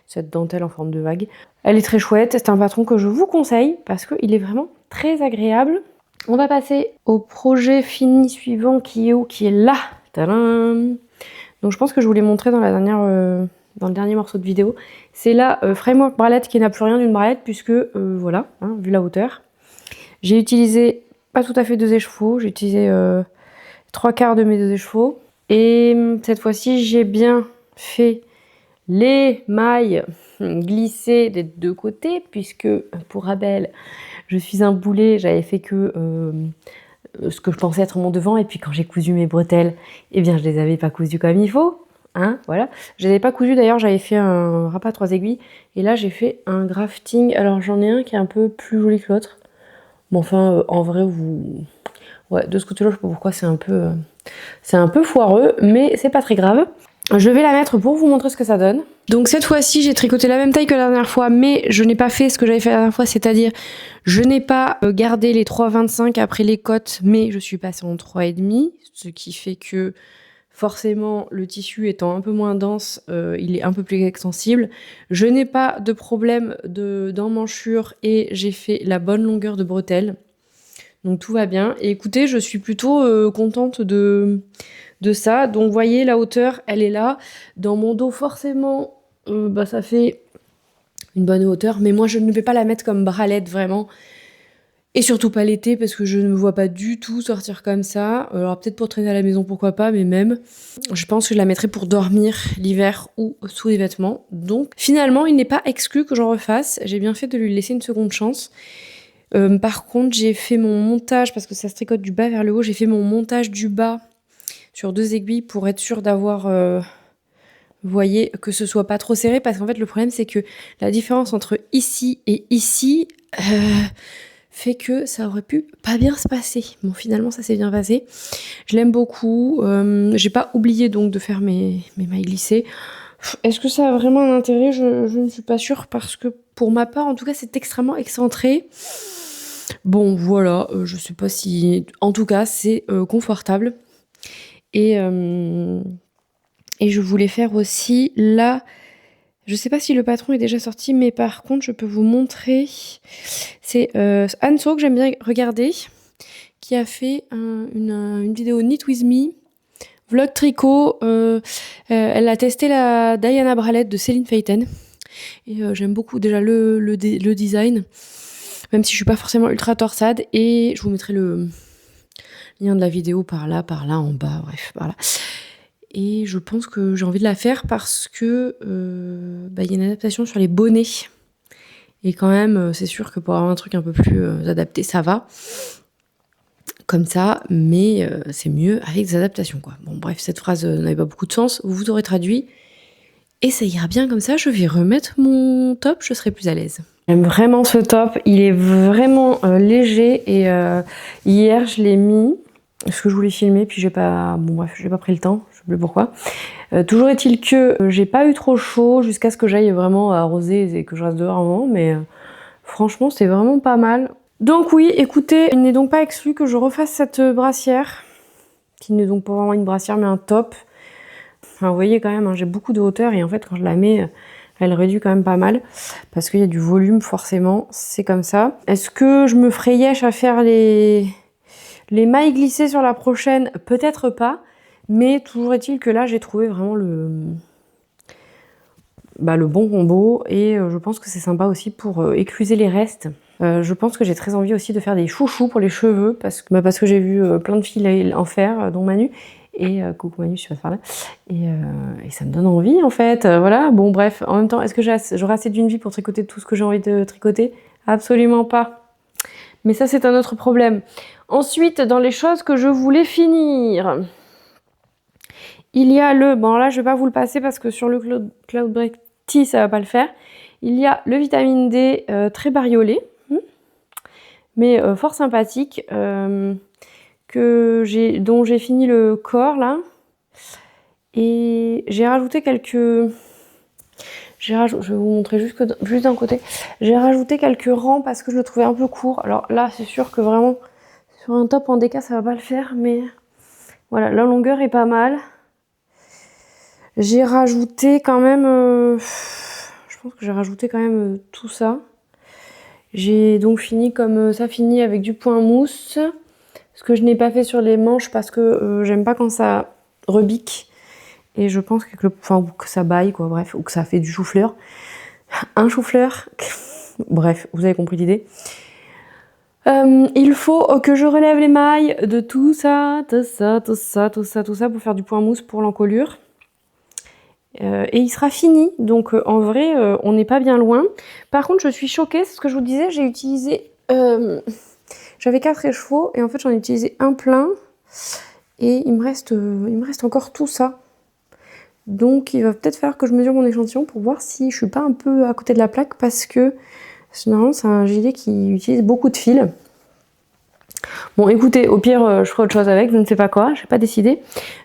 A: cette dentelle en forme de vague. Elle est très chouette. C'est un patron que je vous conseille parce qu'il est vraiment très agréable. On va passer au projet fini suivant qui est où? Qui est là. Tadam! Donc je pense que je vous l'ai montré dans dans le dernier morceau de vidéo. C'est la Framework bralette qui n'a plus rien d'une bralette puisque voilà, hein, vu la hauteur. J'ai utilisé pas tout à fait 2 écheveaux, j'ai utilisé 3/4 de mes 2 écheveaux. Et cette fois-ci, j'ai bien fait les mailles glissées des 2 côtés puisque pour Abel, je suis un boulet, j'avais fait que ce que je pensais être mon devant et puis quand j'ai cousu mes bretelles, eh bien je les avais pas cousues comme il faut. Hein, voilà. Je les avais pas cousues d'ailleurs, j'avais fait un rapat à 3 aiguilles et là j'ai fait un grafting. Alors j'en ai un qui est un peu plus joli que l'autre. Mais enfin, en vrai, ouais, de ce côté-là, je sais pas pourquoi c'est un peu foireux, mais c'est pas très grave. Je vais la mettre pour vous montrer ce que ça donne. Donc cette fois-ci, j'ai tricoté la même taille que la dernière fois, mais je n'ai pas fait ce que j'avais fait la dernière fois, c'est-à-dire je n'ai pas gardé les 3,25 après les côtes, mais je suis passée en 3,5, ce qui fait que forcément, le tissu étant un peu moins dense, il est un peu plus extensible. Je n'ai pas de problème d'emmanchure et j'ai fait la bonne longueur de bretelle. Donc tout va bien. Et écoutez, je suis plutôt contente de ça. Donc vous voyez, la hauteur, elle est là. Dans mon dos, forcément, ça fait une bonne hauteur. Mais moi, je ne vais pas la mettre comme bralette, vraiment. Et surtout pas l'été, parce que je ne me vois pas du tout sortir comme ça. Alors peut-être pour traîner à la maison, pourquoi pas, mais même. Je pense que je la mettrai pour dormir l'hiver ou sous les vêtements. Donc finalement, il n'est pas exclu que j'en refasse. J'ai bien fait de lui laisser une seconde chance. Par contre, j'ai fait mon montage, parce que ça se tricote du bas vers le haut, j'ai fait mon montage du bas sur 2 aiguilles pour être sûre d'avoir, vous voyez, que ce soit pas trop serré, parce qu'en fait, le problème, c'est que la différence entre ici et ici fait que ça aurait pu pas bien se passer. Bon, finalement, ça s'est bien passé. Je l'aime beaucoup. J'ai pas oublié donc de faire mes mailles glissées. Est-ce que ça a vraiment un intérêt? Je ne suis pas sûre, parce que pour ma part, en tout cas, c'est extrêmement excentré. Bon, voilà, je sais pas si... En tout cas, c'est confortable. Et je voulais faire aussi là... Je sais pas si le patron est déjà sorti, mais par contre, je peux vous montrer. C'est Anso, que j'aime bien regarder, qui a fait une vidéo Knit With Me, vlog tricot. Elle a testé la Diana Bralette de Céline Phaëton. Et j'aime beaucoup déjà le design, même si je suis pas forcément ultra torsade. Et je vous mettrai le lien de la vidéo par là, en bas, bref, voilà. Et je pense que j'ai envie de la faire parce que y a une adaptation sur les bonnets. Et quand même, c'est sûr que pour avoir un truc un peu plus adapté, ça va. Comme ça, mais c'est mieux avec des adaptations, quoi. Bon, bref, cette phrase n'avait pas beaucoup de sens. Vous aurez traduit. Et ça ira bien comme ça. Je vais remettre mon top, je serai plus à l'aise. J'aime vraiment ce top. Il est vraiment léger. Et hier, je l'ai mis... Parce que je voulais filmer, puis j'ai pas pris le temps, je sais plus pourquoi. Toujours est-il que j'ai pas eu trop chaud jusqu'à ce que j'aille vraiment arroser et que je reste dehors un moment, mais franchement c'est vraiment pas mal. Donc oui, écoutez, il n'est donc pas exclu que je refasse cette brassière, qui n'est donc pas vraiment une brassière mais un top. Enfin, vous voyez quand même, hein, j'ai beaucoup de hauteur et en fait quand je la mets, Elle réduit quand même pas mal parce qu'il y a du volume forcément, c'est comme ça. Est-ce que je me ferais yesh à faire les mailles glissées sur la prochaine? Peut-être pas, mais toujours est-il que là j'ai trouvé vraiment le bon combo et je pense que c'est sympa aussi pour écluser les restes. Je pense que j'ai très envie aussi de faire des chouchous pour les cheveux parce que j'ai vu plein de filles en faire, dont Manu. Et coucou Manu, je passe par là. Et ça me donne envie en fait. Voilà, bon bref, en même temps, est-ce que j'aurai assez d'une vie pour tricoter tout ce que j'ai envie de tricoter? Absolument pas. Mais ça, c'est un autre problème. Ensuite, dans les choses que je voulais finir, il y a bon là, je vais pas vous le passer parce que sur le Cloud Break Tea, ça va pas le faire. Il y a le vitamine D très bariolé, mais fort sympathique. Dont j'ai fini le corps là et j'ai rajouté je vais vous montrer juste d'un côté. J'ai rajouté quelques rangs parce que je le trouvais un peu court. Alors là c'est sûr que vraiment sur un top en DK ça va pas le faire, mais voilà, la longueur est pas mal. J'ai rajouté quand même je pense que j'ai rajouté quand même tout ça. J'ai donc fini comme ça finit avec du point mousse. Ce que je n'ai pas fait sur les manches parce que j'aime pas quand ça rebique. Et je pense que ça baille, quoi, bref, ou que ça fait du chou-fleur. Un chou-fleur. Bref, vous avez compris l'idée. Il faut que je relève les mailles de tout ça pour faire du point mousse pour l'encolure. Et il sera fini. Donc en vrai, on n'est pas bien loin. Par contre, je suis choquée, c'est ce que je vous disais, j'ai utilisé... J'avais 4 écheveaux et en fait j'en ai utilisé un plein et il me reste encore tout ça. Donc il va peut-être falloir que je mesure mon échantillon pour voir si je suis pas un peu à côté de la plaque parce que normalement c'est un gilet qui utilise beaucoup de fils. Bon écoutez, au pire je ferai autre chose avec, je ne sais pas quoi, je n'ai pas décidé.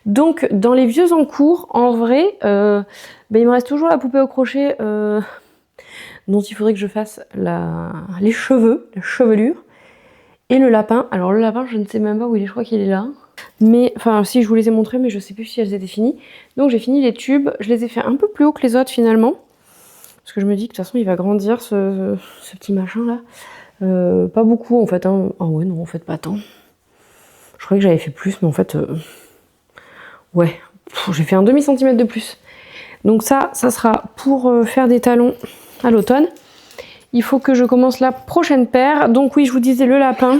A: Donc dans les vieux en cours, en vrai, il me reste toujours la poupée au crochet dont il faudrait que je fasse les cheveux, la chevelure. Et le lapin, alors le lapin je ne sais même pas où il est, je crois qu'il est là. Mais, enfin si je vous les ai montrés mais je sais plus si elles étaient finies. Donc j'ai fini les tubes, je les ai fait un peu plus haut que les autres finalement. Parce que je me dis que de toute façon il va grandir ce petit machin là. Pas beaucoup en fait, hein. Ah ouais non en fait pas tant. Je croyais que j'avais fait plus mais en fait... ouais, j'ai fait un demi-centimètre de plus. Donc ça sera pour faire des talons à l'automne. Il faut que je commence la prochaine paire. Donc oui, je vous disais le lapin.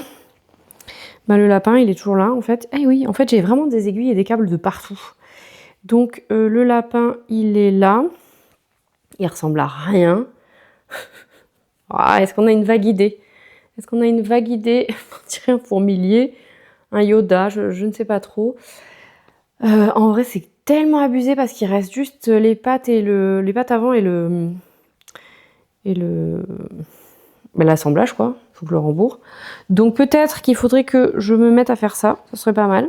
A: Le lapin, il est toujours là, en fait. Eh oui, en fait, j'ai vraiment des aiguilles et des câbles de partout. Donc, le lapin, il est là. Il ressemble à rien. Ah, est-ce qu'on a une vague idée? Est-ce qu'on a une vague idée? On dirait un fourmilier, un Yoda, je ne sais pas trop. En vrai, c'est tellement abusé parce qu'il reste juste les pattes et les pattes avant et l'assemblage quoi, il faut que je le rembourre. Donc peut-être qu'il faudrait que je me mette à faire ça, ce serait pas mal.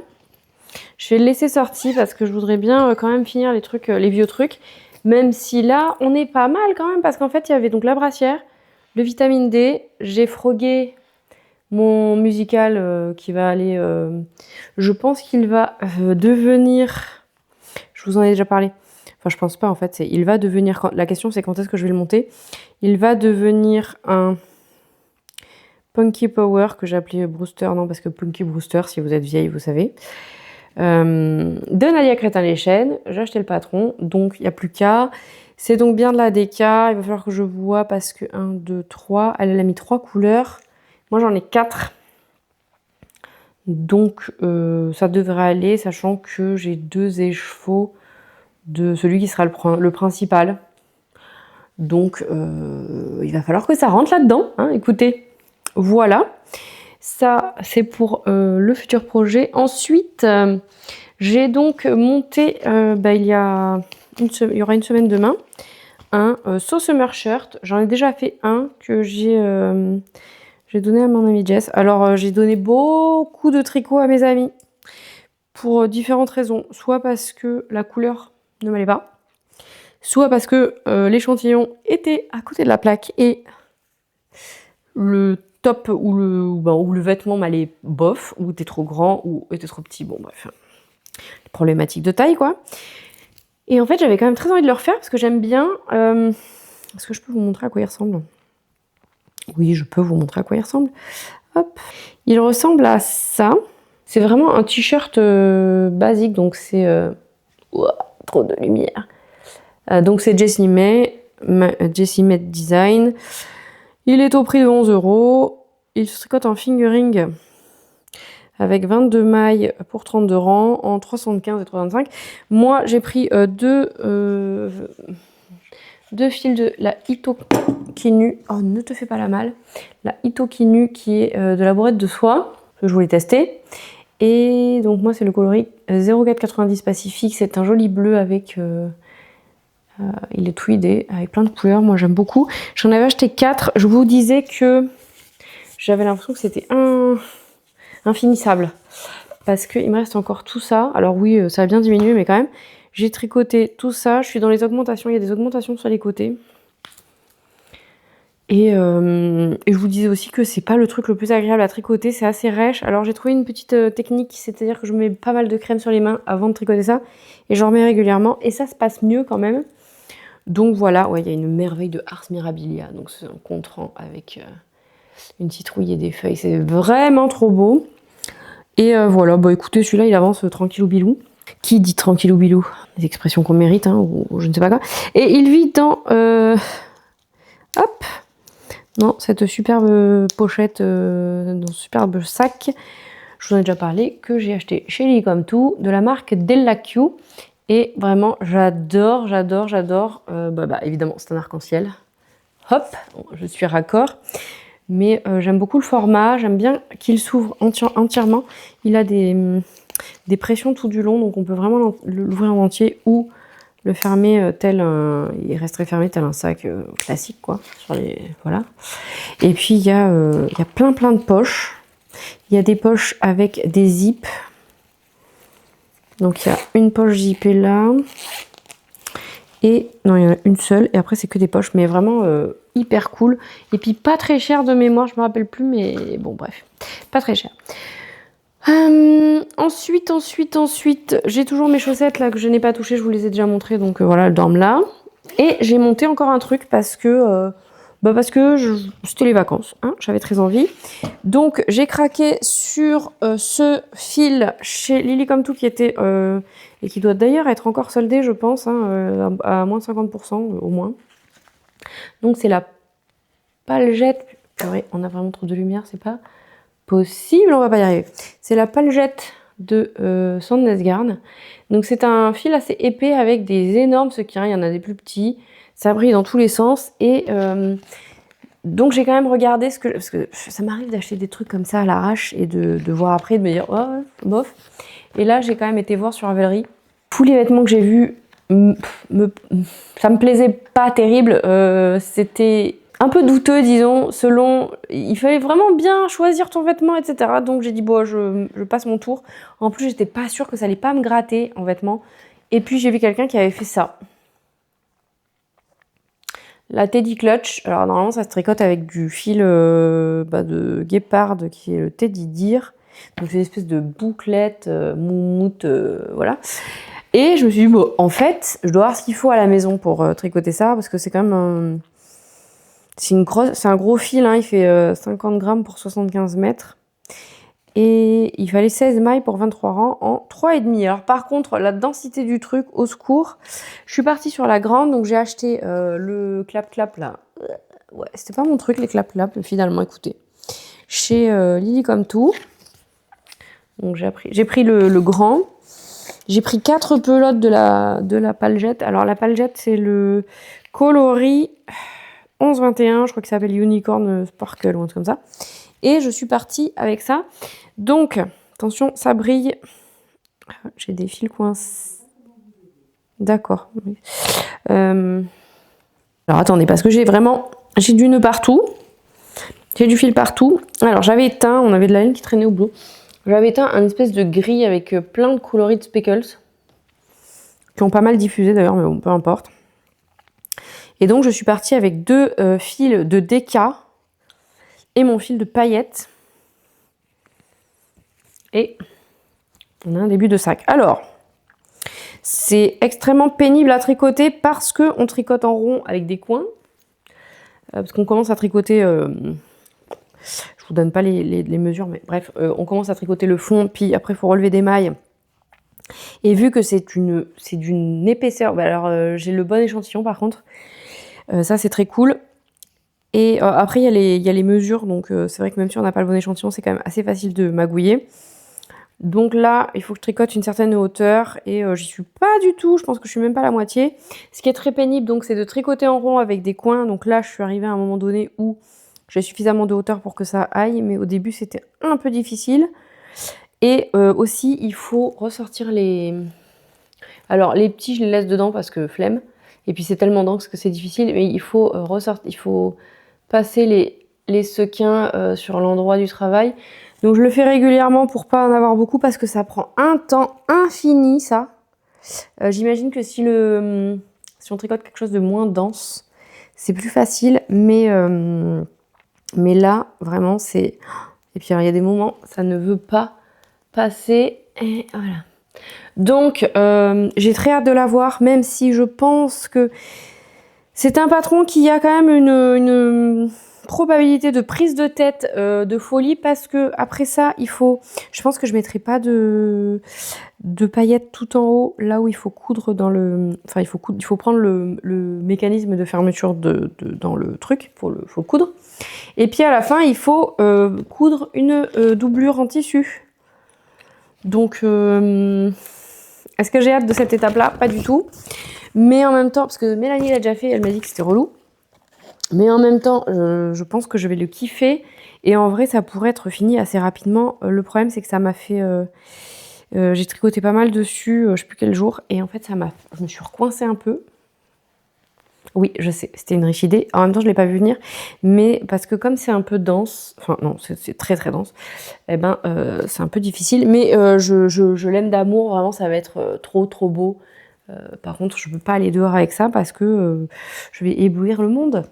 A: Je vais le laisser sortir parce que je voudrais bien quand même finir les vieux trucs, même si là on est pas mal quand même parce qu'en fait il y avait donc la brassière, le vitamine D, j'ai frogué mon musical qui va aller, je pense qu'il va devenir, je vous en ai déjà parlé. Enfin, je pense pas en fait, il va devenir, la question c'est quand est-ce que je vais le monter. Il va devenir un Punky Power que j'ai appelé Brewster, non parce que Punky Brewster, si vous êtes vieille, vous savez. De Nadia Crétin-Leschène, j'ai acheté le patron, donc il n'y a plus qu'à. C'est donc bien de la DK, il va falloir que je vois parce que 1, 2, 3, elle a mis 3 couleurs. Moi j'en ai 4. Donc ça devrait aller, sachant que j'ai 2 écheveaux de celui qui sera le principal. Donc il va falloir que ça rentre là-dedans, hein, écoutez. Voilà, ça c'est pour le futur projet. Ensuite, j'ai donc monté, il y aura une semaine demain, un So Summer Shirt. J'en ai déjà fait un que j'ai donné à mon amie Jess. Alors j'ai donné beaucoup de tricots à mes amis pour différentes raisons. Soit parce que la couleur ne m'allait pas, soit parce que l'échantillon était à côté de la plaque et le top ou le vêtement m'allait bof, ou était trop grand, ou était trop petit, bon bref. Problématique de taille quoi. Et en fait, j'avais quand même très envie de le refaire parce que j'aime bien. Est-ce que je peux vous montrer à quoi il ressemble? Oui, je peux vous montrer à quoi il ressemble. Hop. Il ressemble à ça. C'est vraiment un t-shirt basique, donc c'est... Ouah, trop de lumière. Donc c'est Jessie May Design. Il est au prix de 11 €. Il se tricote en fingering avec 22 mailles pour 32 rangs en 375 et 325. Moi, j'ai pris deux fils de la Ito Kinu. Oh, ne te fais pas la malle. La Ito Kinu qui est de la bourrette de soie, que je voulais tester. Et donc moi, c'est le coloris 0490 Pacifique. C'est un joli bleu avec... il est tweedé avec plein de couleurs. Moi, j'aime beaucoup. J'en avais acheté 4. Je vous disais que j'avais l'impression que c'était infinissable. Parce qu'il me reste encore tout ça. Alors oui, ça a bien diminué, mais quand même. J'ai tricoté tout ça. Je suis dans les augmentations. Il y a des augmentations sur les côtés. Et je vous disais aussi que c'est pas le truc le plus agréable à tricoter. C'est assez rêche. Alors j'ai trouvé une petite technique. C'est-à-dire que je mets pas mal de crème sur les mains avant de tricoter ça. Et j'en remets régulièrement. Et ça se passe mieux quand même. Donc voilà. Ouais, il y a une merveille de Ars Mirabilia. Donc c'est un contrant avec une citrouille et des feuilles. C'est vraiment trop beau. Et voilà, bah écoutez, celui-là, il avance tranquillou bilou. Qui dit tranquillou bilou? Des expressions qu'on mérite, hein, ou je ne sais pas quoi. Et il vit dans... hop! Non, cette superbe pochette, dans ce superbe sac, je vous en ai déjà parlé, que j'ai acheté chez Lily Come To, de la marque Della Q. Et vraiment, j'adore, j'adore, j'adore. Évidemment, c'est un arc-en-ciel. Hop, je suis raccord. Mais j'aime beaucoup le format, j'aime bien qu'il s'ouvre entièrement. Il a des pressions tout du long, donc on peut vraiment l'ouvrir en entier ou le fermer il resterait fermé tel un sac classique, quoi. Voilà. Et puis il y a plein de poches. Il y a des poches avec des zips. Donc il y a une poche zippée là. Et non, il y en a une seule. Et après c'est que des poches, mais vraiment hyper cool. Et puis pas très cher de mémoire, je me rappelle plus, mais bon bref, pas très cher. Ensuite, j'ai toujours mes chaussettes là que je n'ai pas touchées, je vous les ai déjà montrées, donc voilà, elles dorment là. Et j'ai monté encore un truc parce que c'était les vacances, hein, j'avais très envie. Donc j'ai craqué sur ce fil chez Lily Come To qui était, et qui doit d'ailleurs être encore soldé, je pense, hein, à moins de 50% au moins. Donc c'est la Paljette. Purée, on a vraiment trop de lumière, c'est pas possible, on va pas y arriver. C'est la Paljette de Sandnesgarn. Donc c'est un fil assez épais avec des énormes sequins, il y en a des plus petits, ça brille dans tous les sens. Et donc j'ai quand même regardé parce que ça m'arrive d'acheter des trucs comme ça à l'arrache et de voir après et de me dire oh bof. Et là j'ai quand même été voir sur Ravelry. Tous les vêtements que j'ai vus, ça me plaisait pas terrible, c'était un peu douteux, disons, il fallait vraiment bien choisir ton vêtement, etc. Donc j'ai dit, bon, je passe mon tour. En plus, j'étais pas sûre que ça allait pas me gratter en vêtements. Et puis, j'ai vu quelqu'un qui avait fait ça. La Teddy Clutch. Alors, normalement, ça se tricote avec du fil de guépard, qui est le Teddy Deer. Donc, c'est une espèce de bouclette, moumoute, voilà. Et je me suis dit, bon, en fait, je dois avoir ce qu'il faut à la maison pour tricoter ça, parce que c'est quand même... C'est un gros fil, hein, il fait 50 grammes pour 75 mètres. Et il fallait 16 mailles pour 23 rangs en 3,5. Alors par contre, la densité du truc, au secours. Je suis partie sur la grande, donc j'ai acheté le clap-clap là. Ouais, c'était pas mon truc les clap-clap, finalement, écoutez. Chez Lily Come To. Donc j'ai pris le grand. J'ai pris 4 pelotes de la Paljette. Alors la Paljette, c'est le coloris 11-21, je crois que ça s'appelle Unicorn Sparkle ou un truc comme ça. Et je suis partie avec ça. Donc, attention, ça brille. J'ai des fils coincés. D'accord. Alors, attendez, parce que j'ai du nœud partout. J'ai du fil partout. Alors, j'avais éteint, on avait de la laine qui traînait au bout. J'avais éteint un espèce de gris avec plein de coloris de speckles. Qui ont pas mal diffusé d'ailleurs, mais bon, peu importe. Et donc, je suis partie avec 2 fils de DK et mon fil de paillettes. Et on a un début de sac. Alors, C'est extrêmement pénible à tricoter parce qu'on tricote en rond avec des coins. Parce qu'on commence à tricoter... je vous donne pas les mesures, mais bref, on commence à tricoter le fond, puis après il faut relever des mailles. Et vu que c'est d'une épaisseur, bah alors j'ai le bon échantillon par contre, ça c'est très cool. Et après il y a les mesures, donc c'est vrai que même si on n'a pas le bon échantillon, c'est quand même assez facile de magouiller. Donc là, il faut que je tricote une certaine hauteur et j'y suis pas du tout, je pense que je suis même pas à la moitié. Ce qui est très pénible, donc c'est de tricoter en rond avec des coins. Donc là, je suis arrivée à un moment donné où j'ai suffisamment de hauteur pour que ça aille, mais au début, c'était un peu difficile. Et aussi, il faut ressortir les... Alors, les petits, je les laisse dedans parce que flemme. Et puis, c'est tellement dense que c'est difficile. Mais il faut ressortir, il faut passer les sequins sur l'endroit du travail. Donc, je le fais régulièrement pour pas en avoir beaucoup parce que ça prend un temps infini, ça. J'imagine que si on tricote quelque chose de moins dense, c'est plus facile. Mais là, vraiment, c'est... Et puis, il y a des moments, ça ne veut pas passer. Et voilà. Donc, j'ai très hâte de la voir, même si je pense que c'est un patron qui a quand même une probabilité de prise de tête de folie, parce que après ça, je pense que je mettrai pas de paillettes tout en haut, là où il faut coudre dans le... Enfin, il faut prendre le mécanisme de fermeture dans le truc, faut le coudre. Et puis à la fin, il faut coudre une doublure en tissu. Donc, est-ce que j'ai hâte de cette étape-là? Pas du tout. Mais en même temps, parce que Mélanie l'a déjà fait, elle m'a dit que c'était relou. Mais en même temps, je pense que je vais le kiffer. Et en vrai, ça pourrait être fini assez rapidement. Le problème, c'est que ça m'a fait... j'ai tricoté pas mal dessus, je sais plus quel jour. Et en fait, je me suis recoincée un peu. Oui, je sais, c'était une riche idée. En même temps, je ne l'ai pas vu venir. Mais parce que comme c'est un peu dense, enfin non, c'est très très dense, eh ben, c'est un peu difficile. Mais je l'aime d'amour, vraiment, ça va être trop trop beau. Par contre, je ne peux pas aller dehors avec ça parce que je vais éblouir le monde.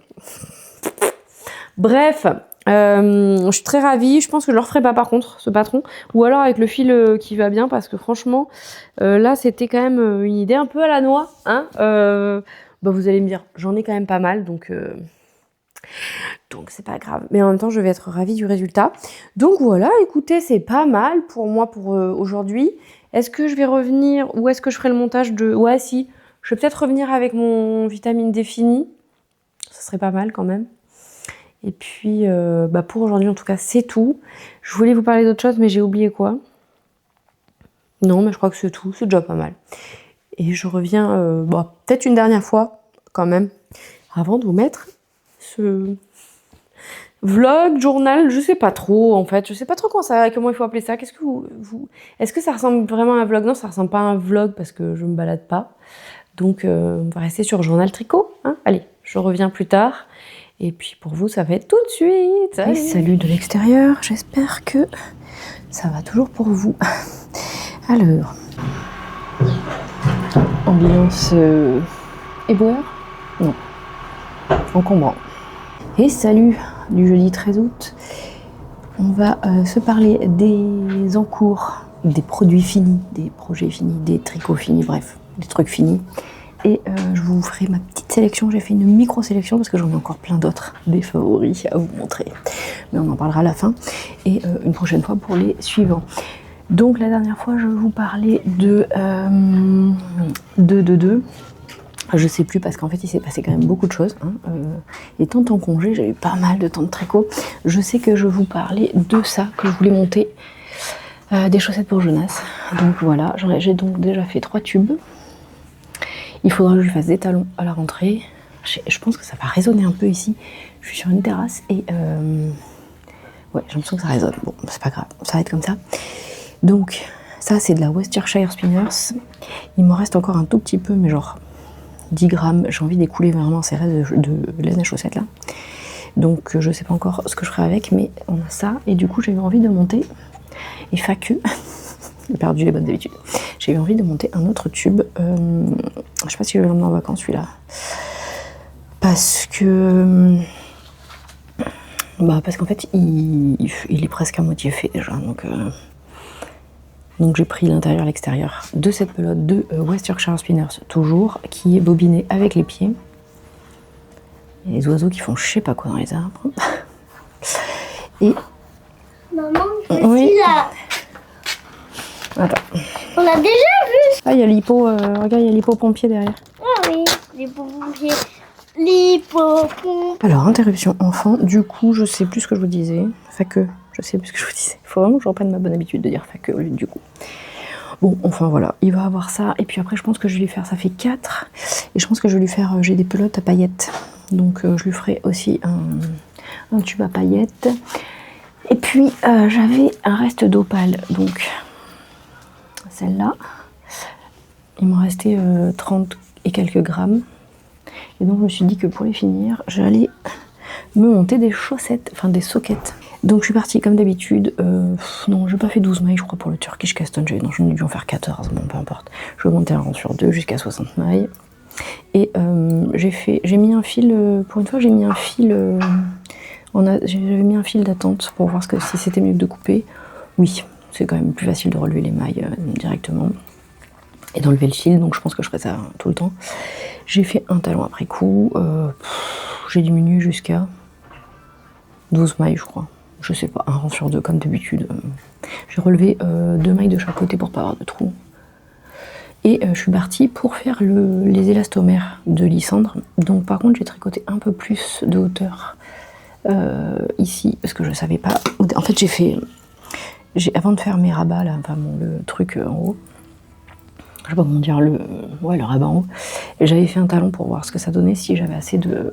A: Bref, je suis très ravie. Je pense que je ne le referai pas par contre, ce patron. Ou alors avec le fil qui va bien, parce que franchement, là, c'était quand même une idée un peu à la noix. Hein, bah, vous allez me dire, j'en ai quand même pas mal, donc c'est pas grave. Mais en même temps, je vais être ravie du résultat. Donc voilà, écoutez, c'est pas mal pour moi pour aujourd'hui. Est-ce que je vais revenir, ou est-ce que je ferai le montage de... Ouais, si, je vais peut-être revenir avec mon vitamine D fini. Ça serait pas mal quand même. Et puis, bah pour aujourd'hui, en tout cas, c'est tout. Je voulais vous parler d'autre chose, mais j'ai oublié quoi. Non, mais je crois que c'est tout. C'est déjà pas mal. Et je reviens bah, peut-être une dernière fois, quand même, avant de vous mettre ce vlog, journal, je sais pas trop, en fait. Je sais pas trop comment il faut appeler ça. Qu'est-ce que Est-ce que ça ressemble vraiment à un vlog? Non, ça ressemble pas à un vlog parce que je me balade pas. Donc, on va rester sur journal tricot. Hein. Allez, je reviens plus tard. Et puis, pour vous, ça va être tout de suite. Allez. Salut de l'extérieur. J'espère que ça va toujours pour vous. Alors... Ambiance éboueur? Non. Encombrant. Et salut du jeudi 13 août. On va se parler des encours, des produits finis, des projets finis, des tricots finis, bref, des trucs finis. Et je vous ferai ma petite sélection. J'ai fait une micro-sélection parce que j'en ai encore plein d'autres, des favoris à vous montrer. Mais on en parlera à la fin. Et une prochaine fois pour les suivants. Donc la dernière fois, je vous parlais de je sais plus parce qu'en fait, il s'est passé quand même beaucoup de choses. Hein. Étant en congé, j'ai eu pas mal de temps de tricot. Je sais que je vous parlais de ça, que je voulais monter des chaussettes pour Jonas. Donc voilà, j'ai donc déjà fait 3 tubes. Il faudra que je lui fasse des talons à la rentrée. Je pense que ça va résonner un peu ici. Je suis sur une terrasse et ouais, j'ai l'impression que ça résonne. Bon, c'est pas grave, ça va être comme ça. Donc, ça, c'est de la Worcestershire Spinners. Il m'en reste encore un tout petit peu, mais genre 10 grammes. J'ai envie d'écouler vraiment ces restes de laine à chaussettes là. Donc, je sais pas encore ce que je ferai avec, mais on a ça. Et du coup, j'ai eu envie de monter. Et FAQ, j'ai perdu les bonnes habitudes. J'ai eu envie de monter un autre tube. Je sais pas si je vais l'emmener en vacances celui-là. Parce qu'en fait, il est presque à moitié fait déjà. Donc, Donc j'ai pris l'intérieur et l'extérieur de cette pelote de West Yorkshire Spinners, toujours, qui est bobinée avec les pieds. Il y a les oiseaux qui font je sais pas quoi dans les arbres. Et...
B: Maman,
A: oui.
B: là.
A: Attends.
B: On l'a déjà vu.
A: Ah, il y a l'hippo, regarde, il y a l'hippo-pompier derrière.
B: Ah oui, l'hippopompier. L'hippopompier.
A: Alors, interruption enfant, du coup, je sais plus ce que je vous disais. Enfin que, je sais plus ce que je vous disais. Il faut vraiment que je reprenne ma bonne habitude de dire fait que au lieu de du coup. Bon, enfin voilà, il va avoir ça. Et puis après, je pense que je vais lui faire, ça fait 4. Et je pense que je vais lui faire, j'ai des pelotes à paillettes. Donc, je lui ferai aussi un tube à paillettes. Et puis, j'avais un reste d'opale. Donc, celle-là. Il m'en restait 30 et quelques grammes. Et donc, je me suis dit que pour les finir, j'allais me monter des chaussettes, enfin des sockets. Donc je suis partie comme d'habitude, non j'ai pas fait 12 mailles je crois pour le Turkish Caston, non j'en ai dû en faire 14, bon peu importe. Je vais monter un rang sur 2 jusqu'à 60 mailles. Et j'ai mis un fil, pour une fois j'ai mis un fil, j'avais mis un fil d'attente pour voir si c'était mieux que de couper. Oui, c'est quand même plus facile de relever les mailles directement et d'enlever le fil, donc je pense que je ferai ça tout le temps. J'ai fait un talon après coup, j'ai diminué jusqu'à 12 mailles je crois. Je sais pas, un rang sur 2 comme d'habitude. J'ai relevé 2 mailles de chaque côté pour pas avoir de trous. Et je suis partie pour faire les élastomères de Lysandre. Donc par contre j'ai tricoté un peu plus de hauteur ici, parce que je savais pas. En fait avant de faire mes rabats là, enfin bon, le truc en haut, je sais pas comment dire, le rabat en haut, j'avais fait un talon pour voir ce que ça donnait, si j'avais assez de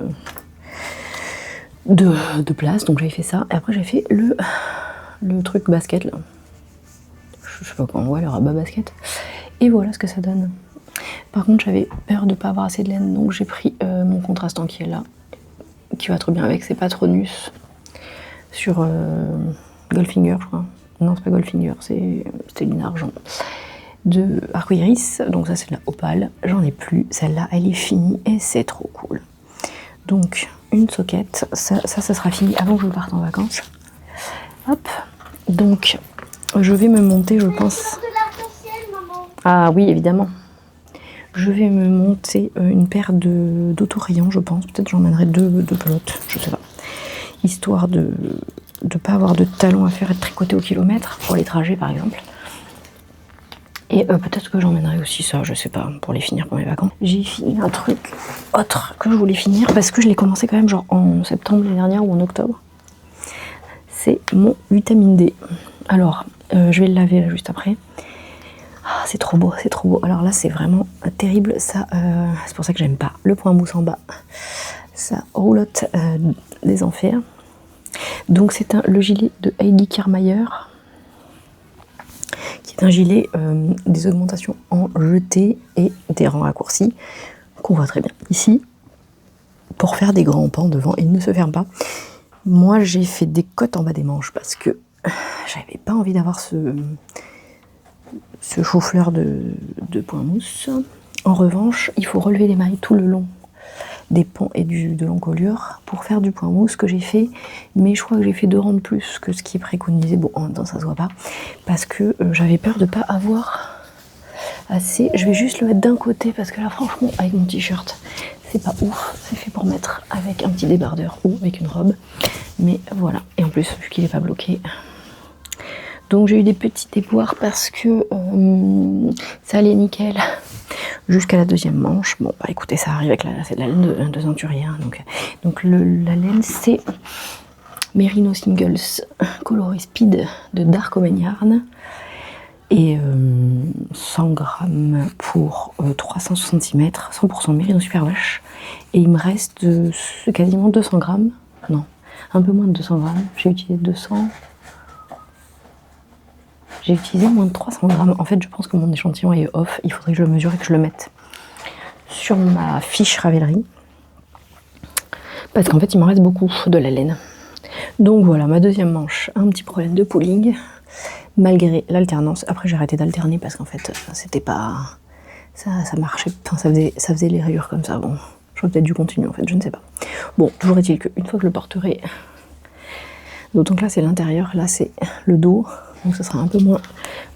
A: place, donc j'avais fait ça. Et après j'ai fait le truc basket là. Je sais pas comment, le rabat basket. Et voilà ce que ça donne. Par contre j'avais peur de pas avoir assez de laine, donc j'ai pris mon contrastant qui est là, qui va trop bien avec, c'est Patronus sur Goldfinger je crois. Non c'est pas Goldfinger, c'était une argent. De Arcoiris, donc ça c'est de la opale. J'en ai plus, celle-là elle est finie et c'est trop cool. Donc une socket, ça sera fini avant que je parte en vacances. Hop, donc je vais me monter, je pense. Ah oui, évidemment. Je vais me monter une paire d'autorayons, je pense. Peut-être j'emmènerai deux pelotes, je sais pas. Histoire de ne pas avoir de talons à faire être tricotés au kilomètre pour les trajets par exemple. Et peut-être que j'emmènerai aussi ça, je sais pas, pour les finir pour mes vacances. J'ai fini un truc autre que je voulais finir parce que je l'ai commencé quand même genre en septembre l'année dernière ou en octobre. C'est mon vitamine D. Alors, je vais le laver là juste après. Ah, c'est trop beau, c'est trop beau. Alors là, c'est vraiment terrible. Ça, c'est pour ça que j'aime pas le point mousse en bas. Ça roulotte des enfers. Donc c'est le gilet de Heidi Kiermaier, qui est un gilet des augmentations en jeté et des rangs raccourcis, qu'on voit très bien ici, pour faire des grands pans devant et il ne se ferme pas. Moi j'ai fait des cottes en bas des manches parce que j'avais pas envie d'avoir ce chauffleur de point mousse. En revanche, il faut relever les mailles tout le long des pans et de l'encolure pour faire du point mousse que j'ai fait, mais je crois que j'ai fait 2 rangs de plus que ce qui est préconisé. Bon, en même temps ça se voit pas parce que j'avais peur de pas avoir assez. Je vais juste le mettre d'un côté parce que là franchement avec mon t-shirt c'est pas ouf, c'est fait pour mettre avec un petit débardeur ou avec une robe, mais voilà. Et en plus vu qu'il est pas bloqué, donc j'ai eu des petits déboires parce que ça allait nickel jusqu'à la deuxième manche. Bon bah écoutez, ça arrive avec c'est de la laine de centurien, donc la laine c'est Merino Singles Coloris Speed de Dark Omen Yarn et 100 grammes pour 366 mètres, 100% Merino Superwash, et il me reste quasiment 200 grammes, non, un peu moins de 200 grammes, j'ai utilisé 200. J'ai utilisé moins de 300 grammes. En fait, je pense que mon échantillon est off. Il faudrait que je le mesure et que je le mette sur ma fiche Ravelry. Parce qu'en fait, il m'en reste beaucoup de la laine. Donc voilà, ma deuxième manche. Un petit problème de pooling. Malgré l'alternance. Après, j'ai arrêté d'alterner parce qu'en fait, c'était pas... Ça marchait. Enfin, ça faisait les rayures comme ça. Bon, j'aurais peut-être dû continuer en fait, je ne sais pas. Bon, toujours est-il qu'une fois que je le porterai... D'autant que là, c'est l'intérieur. Là, c'est le dos. donc ça sera un peu moins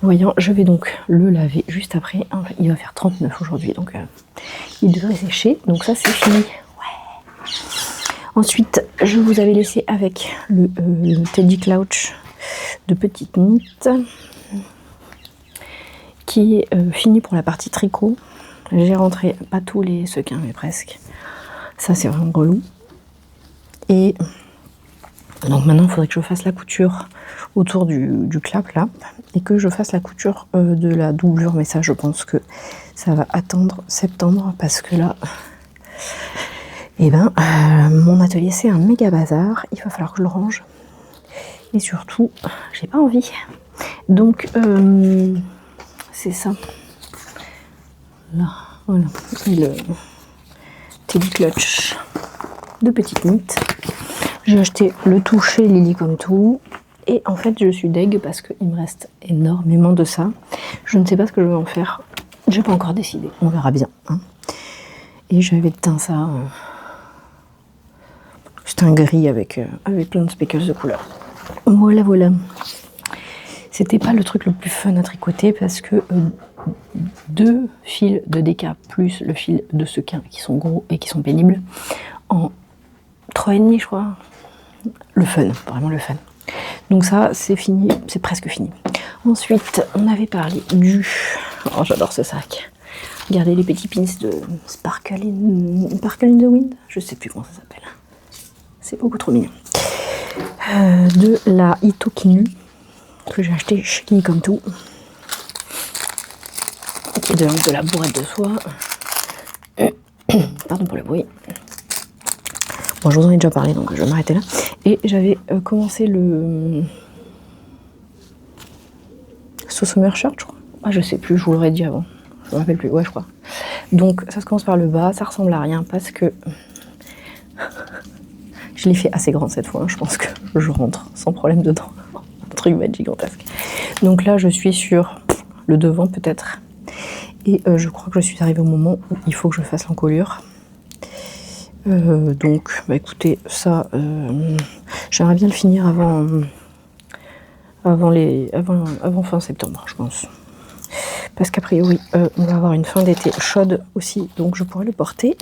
A: voyant. Je vais donc le laver juste après. Enfin, il va faire 39 aujourd'hui, donc il devrait sécher. Donc ça, c'est fini. Ouais. Ensuite, je vous avais laissé avec le Teddy Clouch de Petite Knit, qui est fini pour la partie tricot. J'ai rentré pas tous les sequins, mais presque. Ça, c'est vraiment relou. Et donc maintenant, il faudrait que je fasse la couture autour du clap là, et que je fasse la couture de la doublure. Mais ça, je pense que ça va attendre septembre, parce que là, mon atelier, c'est un méga bazar. Il va falloir que je le range. Et surtout, j'ai pas envie. Donc, c'est ça. Là, voilà. Et le Teddy Clutch de Petite Knit. J'ai acheté le toucher Lily comme tout. Et en fait, je suis deg parce qu'il me reste énormément de ça. Je ne sais pas ce que je vais en faire. J'ai pas encore décidé. On verra bien. Hein. Et j'avais teint ça. C'est un gris avec plein de speckles de couleurs. Voilà, voilà. C'était pas le truc le plus fun à tricoter parce que 2 fils de déca plus le fil de sequin qui sont gros et qui sont pénibles en 3,5 je crois. Le fun, vraiment le fun. Donc ça, c'est fini, c'est presque fini. Ensuite, on avait parlé du... Oh, j'adore ce sac. Regardez les petits pins de Sparkle in the Wind. Je sais plus comment ça s'appelle. C'est beaucoup trop mignon. De la Itokinu que j'ai acheté chez Lily comme tout. Et de la bourrette de soie. Pardon pour le bruit. Bon, je vous en ai déjà parlé, donc je vais m'arrêter là. Et j'avais commencé le Summer Shirt, je crois. Ah, je sais plus, je vous l'aurais dit avant. Je me rappelle plus, ouais, je crois. Donc, ça se commence par le bas, ça ressemble à rien parce que je l'ai fait assez grand cette fois. Hein. Je pense que je rentre sans problème dedans. Un truc va être gigantesque. Donc là, je suis sur le devant peut-être. Et je crois que je suis arrivée au moment où il faut que je fasse l'encolure. Donc, bah écoutez, ça, j'aimerais bien le finir avant fin septembre, je pense. Parce qu'a priori, on va avoir une fin d'été chaude aussi, donc je pourrais le porter,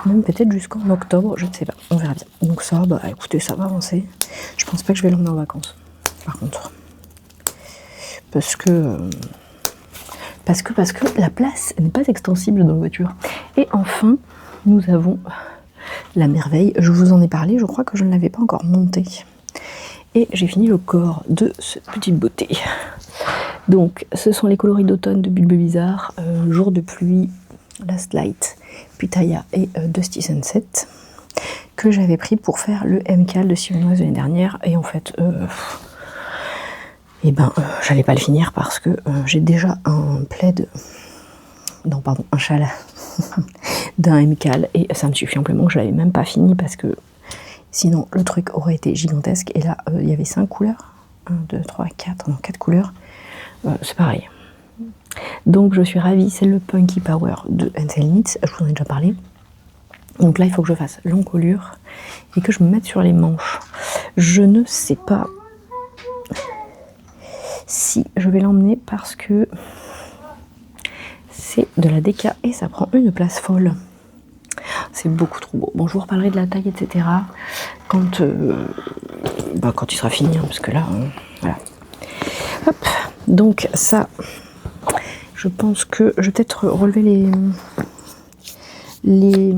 A: même peut-être jusqu'en octobre, je ne sais pas, on verra bien. Donc ça, bah écoutez, ça va avancer. Je pense pas que je vais l'emmener en vacances, par contre. Parce que la place n'est pas extensible dans la voiture. Et enfin, nous avons la merveille. Je vous en ai parlé, je crois que je ne l'avais pas encore monté. Et j'ai fini le corps de cette petite beauté. Donc, ce sont les coloris d'automne de Bulbe Bizarre, Jour de pluie, Last Light, Pitaya et Dusty Sunset, que j'avais pris pour faire le MCAL de Simonoise l'année dernière. Et en fait, j'allais pas le finir parce que j'ai déjà un plaid, non pardon, un châle d'un MCAL et ça me suffit amplement. Je l'avais même pas fini parce que sinon le truc aurait été gigantesque. Et là, il y avait 5 couleurs, 1, 2, 3, 4, non 4 couleurs, c'est pareil. Donc je suis ravie, c'est le Punky Power de Ansel Knits, je vous en ai déjà parlé. Donc là, il faut que je fasse l'encolure et que je me mette sur les manches. Je ne sais pas si je vais l'emmener parce que c'est de la déca et ça prend une place folle. C'est beaucoup trop beau. Bon, je vous reparlerai de la taille, etc. quand il sera fini, hein, parce que là, voilà. Hop, donc ça, je pense que je vais peut-être relever les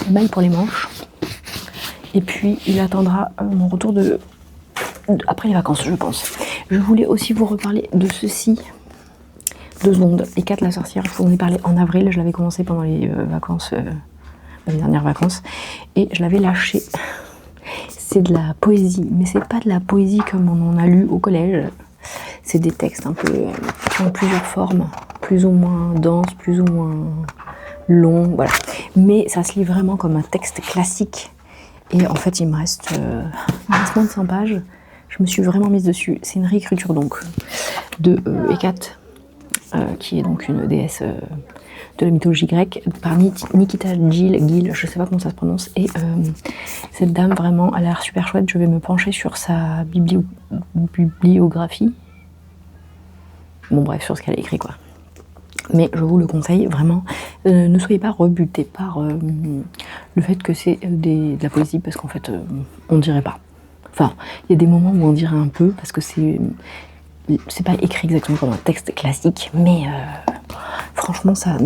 A: mailles pour les manches. Et puis, il attendra mon retour après les vacances, je pense. Je voulais aussi vous reparler de ceci. 2 secondes. Les 4 la sorcière, je vous en ai parlé en avril. Je l'avais commencé pendant les vacances, les dernières vacances. Et je l'avais lâché. C'est de la poésie. Mais c'est pas de la poésie comme on en a lu au collège. C'est des textes un peu qui ont plusieurs formes. Plus ou moins denses, plus ou moins longs. Voilà. Mais ça se lit vraiment comme un texte classique. Et en fait, il me reste moins de 100 pages. Je me suis vraiment mise dessus. C'est une réécriture donc de Hécate. qui est donc une déesse de la mythologie grecque, par Nikita Gill, je sais pas comment ça se prononce, et cette dame vraiment a l'air super chouette. Je vais me pencher sur sa bibliographie. Bon bref, sur ce qu'elle a écrit quoi. Mais je vous le conseille vraiment, ne soyez pas rebutés par le fait que c'est de la poésie, parce qu'en fait on dirait pas. Enfin, il y a des moments où on dirait un peu, parce que c'est pas écrit exactement comme un texte classique, mais franchement ça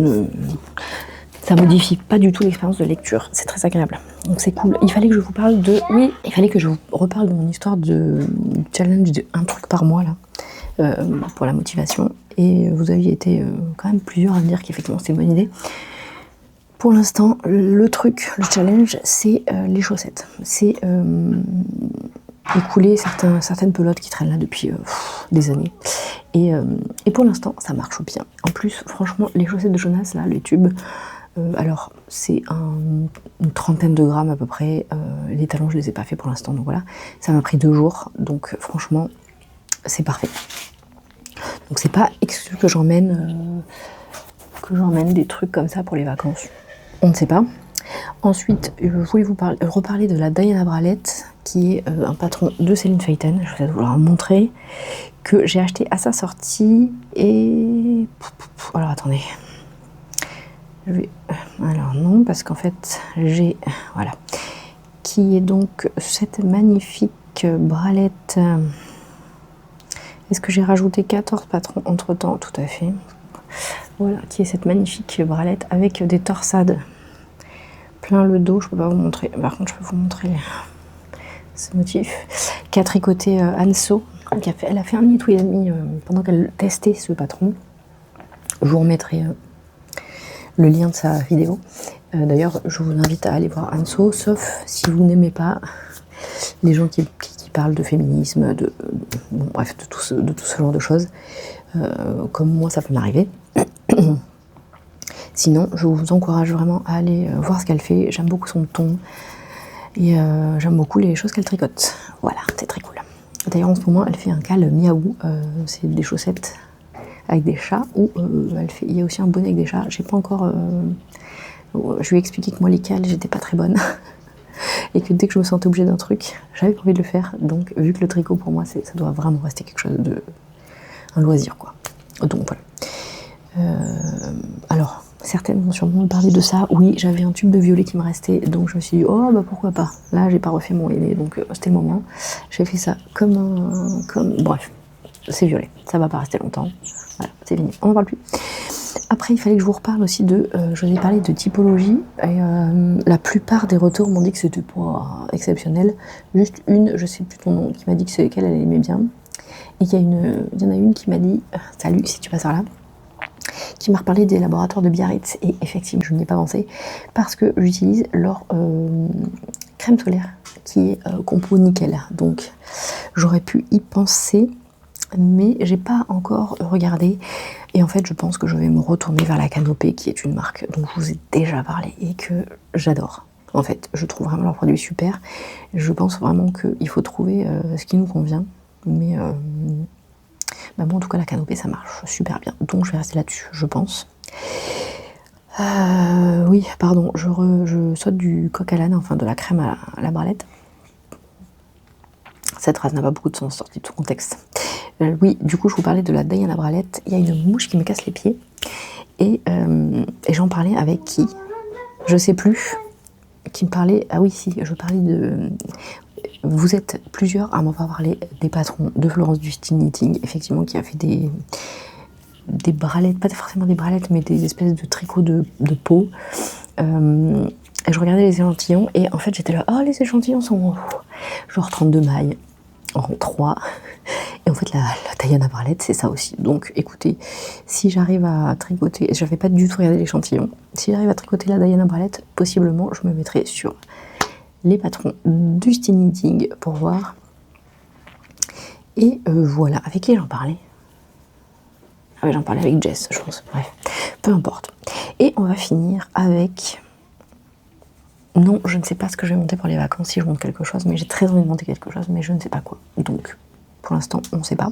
A: modifie pas du tout l'expérience de lecture, c'est très agréable, donc c'est cool. Il fallait que je vous parle de, oui, il fallait que je vous reparle de mon histoire de challenge de un truc par mois là, pour la motivation, et vous aviez été quand même plusieurs à me dire qu'effectivement c'était une bonne idée. Pour l'instant, le challenge, c'est les chaussettes, c'est écouler certaines pelotes qui traînent là depuis des années. Et pour l'instant, ça marche bien. En plus, franchement, les chaussettes de Jonas, là, les tubes, alors c'est une trentaine de grammes à peu près. Les talons, je les ai pas fait pour l'instant, donc voilà. Ça m'a pris 2 jours, donc franchement, c'est parfait. Donc c'est pas exclu que j'emmène des trucs comme ça pour les vacances. On ne sait pas. Ensuite, je voulais vous reparler de la Diana Bralette, qui est un patron de Céline Phaeton. Je vais vous la montrer, que j'ai acheté à sa sortie. Et alors attendez, alors non, parce qu'en fait j'ai, voilà, qui est donc cette magnifique bralette. Est-ce que j'ai rajouté 14 patrons entre temps? Tout à fait. Voilà, qui est cette magnifique bralette avec des torsades plein le dos. Je peux pas vous montrer, par contre je peux vous montrer ce motif, qui a tricoté Anso. Elle a fait 1 minute et demi pendant qu'elle testait ce patron. Je vous remettrai le lien de sa vidéo. D'ailleurs, je vous invite à aller voir Anso, sauf si vous n'aimez pas les gens qui parlent de féminisme, bon, bref, de tout ce genre de choses. Comme moi, ça peut m'arriver. Sinon, je vous encourage vraiment à aller voir ce qu'elle fait. J'aime beaucoup son ton et j'aime beaucoup les choses qu'elle tricote. Voilà, c'est très cool. D'ailleurs, en ce moment, elle fait un cal miaou. C'est des chaussettes avec des chats, ou il y a aussi un bonnet avec des chats. J'ai pas encore... je lui ai expliqué que moi, les cals, j'étais pas très bonne. Et que dès que je me sentais obligée d'un truc, j'avais pas envie de le faire. Donc, vu que le tricot, pour moi, ça doit vraiment rester quelque chose un loisir, quoi. Donc, voilà. Alors, certaines vont sûrement me parler de ça. Oui, j'avais un tube de violet qui me restait, donc je me suis dit, oh, bah pourquoi pas. Là, j'ai pas refait mon aîné, donc c'était le moment. J'ai fait ça bref, c'est violet. Ça va pas rester longtemps. Voilà, c'est fini. On n'en parle plus. Après, il fallait que je vous reparle aussi je vous ai parlé de typologie, et la plupart des retours m'ont dit que c'était pas exceptionnel. Juste une, je sais plus ton nom, qui m'a dit que c'est qu'elle aimait bien. Et il y en a une qui m'a dit, salut si tu passes par là, qui m'a reparlé des laboratoires de Biarritz. Et effectivement, je n'y ai pas pensé, parce que j'utilise leur crème solaire, qui est compo nickel. Donc, j'aurais pu y penser, mais j'ai pas encore regardé. Et en fait, je pense que je vais me retourner vers la Canopée, qui est une marque dont je vous ai déjà parlé et que j'adore. En fait, je trouve vraiment leurs produits super. Je pense vraiment qu'il faut trouver ce qui nous convient. Mais moi, en tout cas, la Canopée, ça marche super bien. Donc, je vais rester là-dessus, je pense. Oui, pardon, je saute du coq à l'âne, enfin de la crème à la bralette. Cette phrase n'a pas beaucoup de sens sortie de tout contexte. Oui, du coup, je vous parlais de la Diana Bralette. Il y a une mouche qui me casse les pieds. Et j'en parlais avec qui? Je sais plus. Qui me parlait... Ah oui, si, je parlais de... Vous êtes plusieurs à m'avoir parlé des patrons de Florence du Style Knitting, effectivement, qui a fait des bralettes, pas forcément des bralettes, mais des espèces de tricots de peau. Et je regardais les échantillons, et en fait, j'étais là, oh, les échantillons sont genre 32 mailles en 3. Et en fait, la Diana Bralette, c'est ça aussi. Donc, écoutez, si j'arrive à tricoter, je n'avais pas du tout regardé l'échantillon, si j'arrive à tricoter la Diana Bralette, possiblement, je me mettrai sur les patrons du Style Knitting pour voir. Et voilà, avec qui j'en parlais? Ah ouais, j'en parlais avec Jess, je pense. Bref, peu importe. Et on va finir avec... Non, je ne sais pas ce que je vais monter pour les vacances, si je monte quelque chose, mais j'ai très envie de monter quelque chose, mais je ne sais pas quoi. Donc, pour l'instant, on ne sait pas.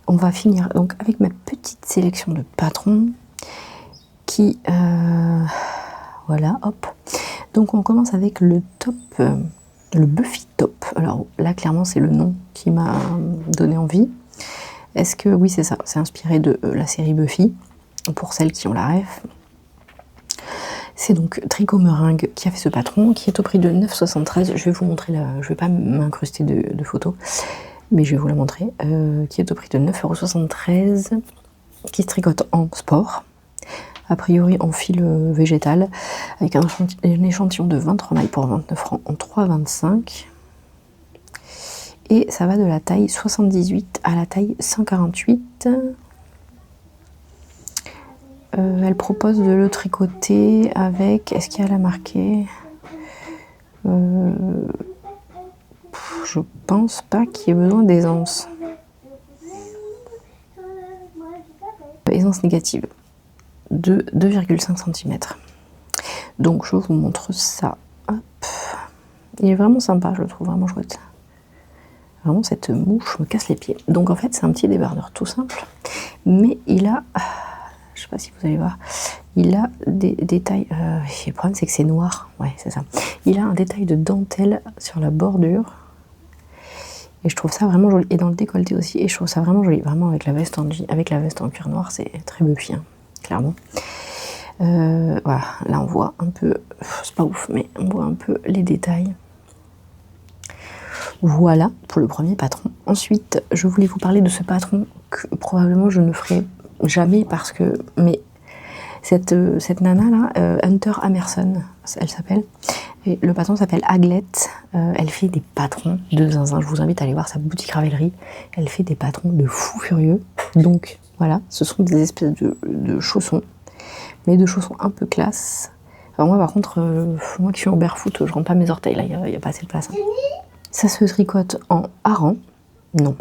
A: on va finir donc avec ma petite sélection de patrons qui... voilà, hop. Donc on commence avec le top, le Buffy Top. Alors là, clairement, c'est le nom qui m'a donné envie. Est-ce que... Oui, c'est ça. C'est inspiré de la série Buffy, pour celles qui ont la ref. C'est donc Tricot Meringue qui a fait ce patron, qui est au prix de 9,73. Je vais vous montrer la... Je vais pas m'incruster de photos, mais je vais vous la montrer. Qui est au prix de 9,73 €, qui se tricote en sport. A priori en fil végétal, avec un échantillon de 23 mailles pour 29 francs en 3,25. Et ça va de la taille 78 à la taille 148. Elle propose de le tricoter avec... Est-ce qu'elle a marqué je pense pas qu'il y ait besoin d'aisance. Aisance négative de 2,5 cm. Donc je vous montre ça. Hop. Il est vraiment sympa, je le trouve vraiment chouette. Vraiment, cette mouche me casse les pieds. Donc en fait, c'est un petit débardeur tout simple, mais il a... Je sais pas si vous allez voir. Il a des détails... le problème, c'est que c'est noir. Ouais, c'est ça. Il a un détail de dentelle sur la bordure. Et je trouve ça vraiment joli. Et dans le décolleté aussi. Et je trouve ça vraiment joli. Vraiment, avec la veste en cuir noir, c'est très Buffy, hein, clairement. Voilà, là on voit un peu... C'est pas ouf, mais on voit un peu les détails. Voilà pour le premier patron. Ensuite, je voulais vous parler de ce patron que probablement je ne ferai jamais parce que... Mais cette nana là, Hunter Amerson, elle s'appelle. Et le patron s'appelle Aglette. Elle fait des patrons de zinzin. Je vous invite à aller voir sa boutique Ravelry. Elle fait des patrons de fou furieux. Donc voilà, ce sont des espèces de chaussons. Mais de chaussons un peu classe. Alors moi par contre, moi qui suis en barefoot, je rentre pas mes orteils là, il n'y a pas assez de place. Hein. Ça se tricote en hareng. Non.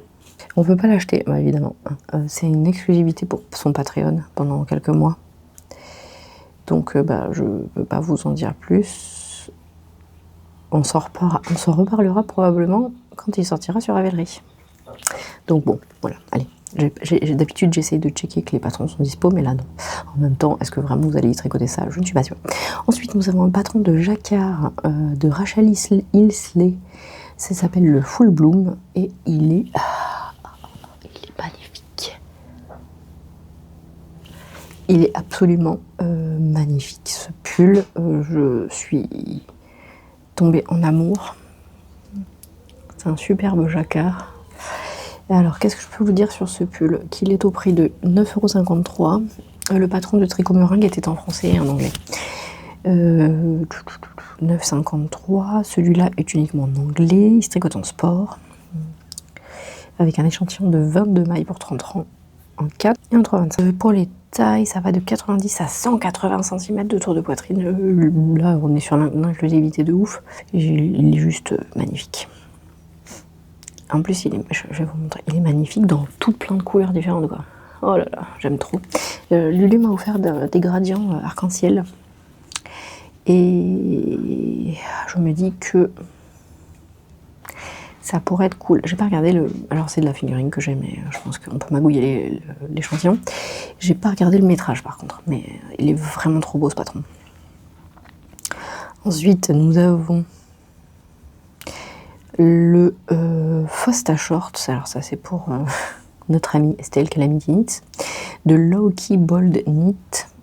A: On peut pas l'acheter, bah, évidemment. C'est une exclusivité pour son Patreon pendant quelques mois. Donc bah, je peux pas vous en dire plus. On s'en reparlera probablement quand il sortira sur Ravelry. Donc bon, voilà, allez. D'habitude, j'essaye de checker que les patrons sont dispo, mais là non. En même temps, est-ce que vraiment vous allez y tricoter ça? Je ne suis pas sûre. Ensuite, nous avons un patron de jacquard de Rachel Ilsley. Ça s'appelle le Full Bloom et il est magnifique. Il est absolument magnifique. Ce pull, je suis tombée en amour. C'est un superbe jacquard. Alors, qu'est-ce que je peux vous dire sur ce pull? Qu'il est au prix de 9,53 €. Le patron de Tricot Meringue était en français et en anglais. 9,53 €. Celui-là est uniquement en anglais. Il se tricote en sport. Avec un échantillon de 22 mailles pour 30 francs en 4 et en 3,25. Pour les tailles, ça va de 90 à 180 cm de tour de poitrine. Là, on est sur l'inclusivité de ouf. Il est juste magnifique. En plus, je vais vous montrer, il est magnifique dans tout plein de couleurs différentes, quoi. Oh là là, j'aime trop. Lulu m'a offert des gradients arc-en-ciel. Et je me dis que ça pourrait être cool. J'ai pas regardé le... Alors c'est de la figurine que j'ai, mais je pense qu'on peut magouiller l'échantillon. J'ai pas regardé le métrage par contre, mais il est vraiment trop beau ce patron. Ensuite, nous avons le Fosta Shorts. Alors ça c'est pour notre amie Estelle Calamity de Low-Key Bold Knit.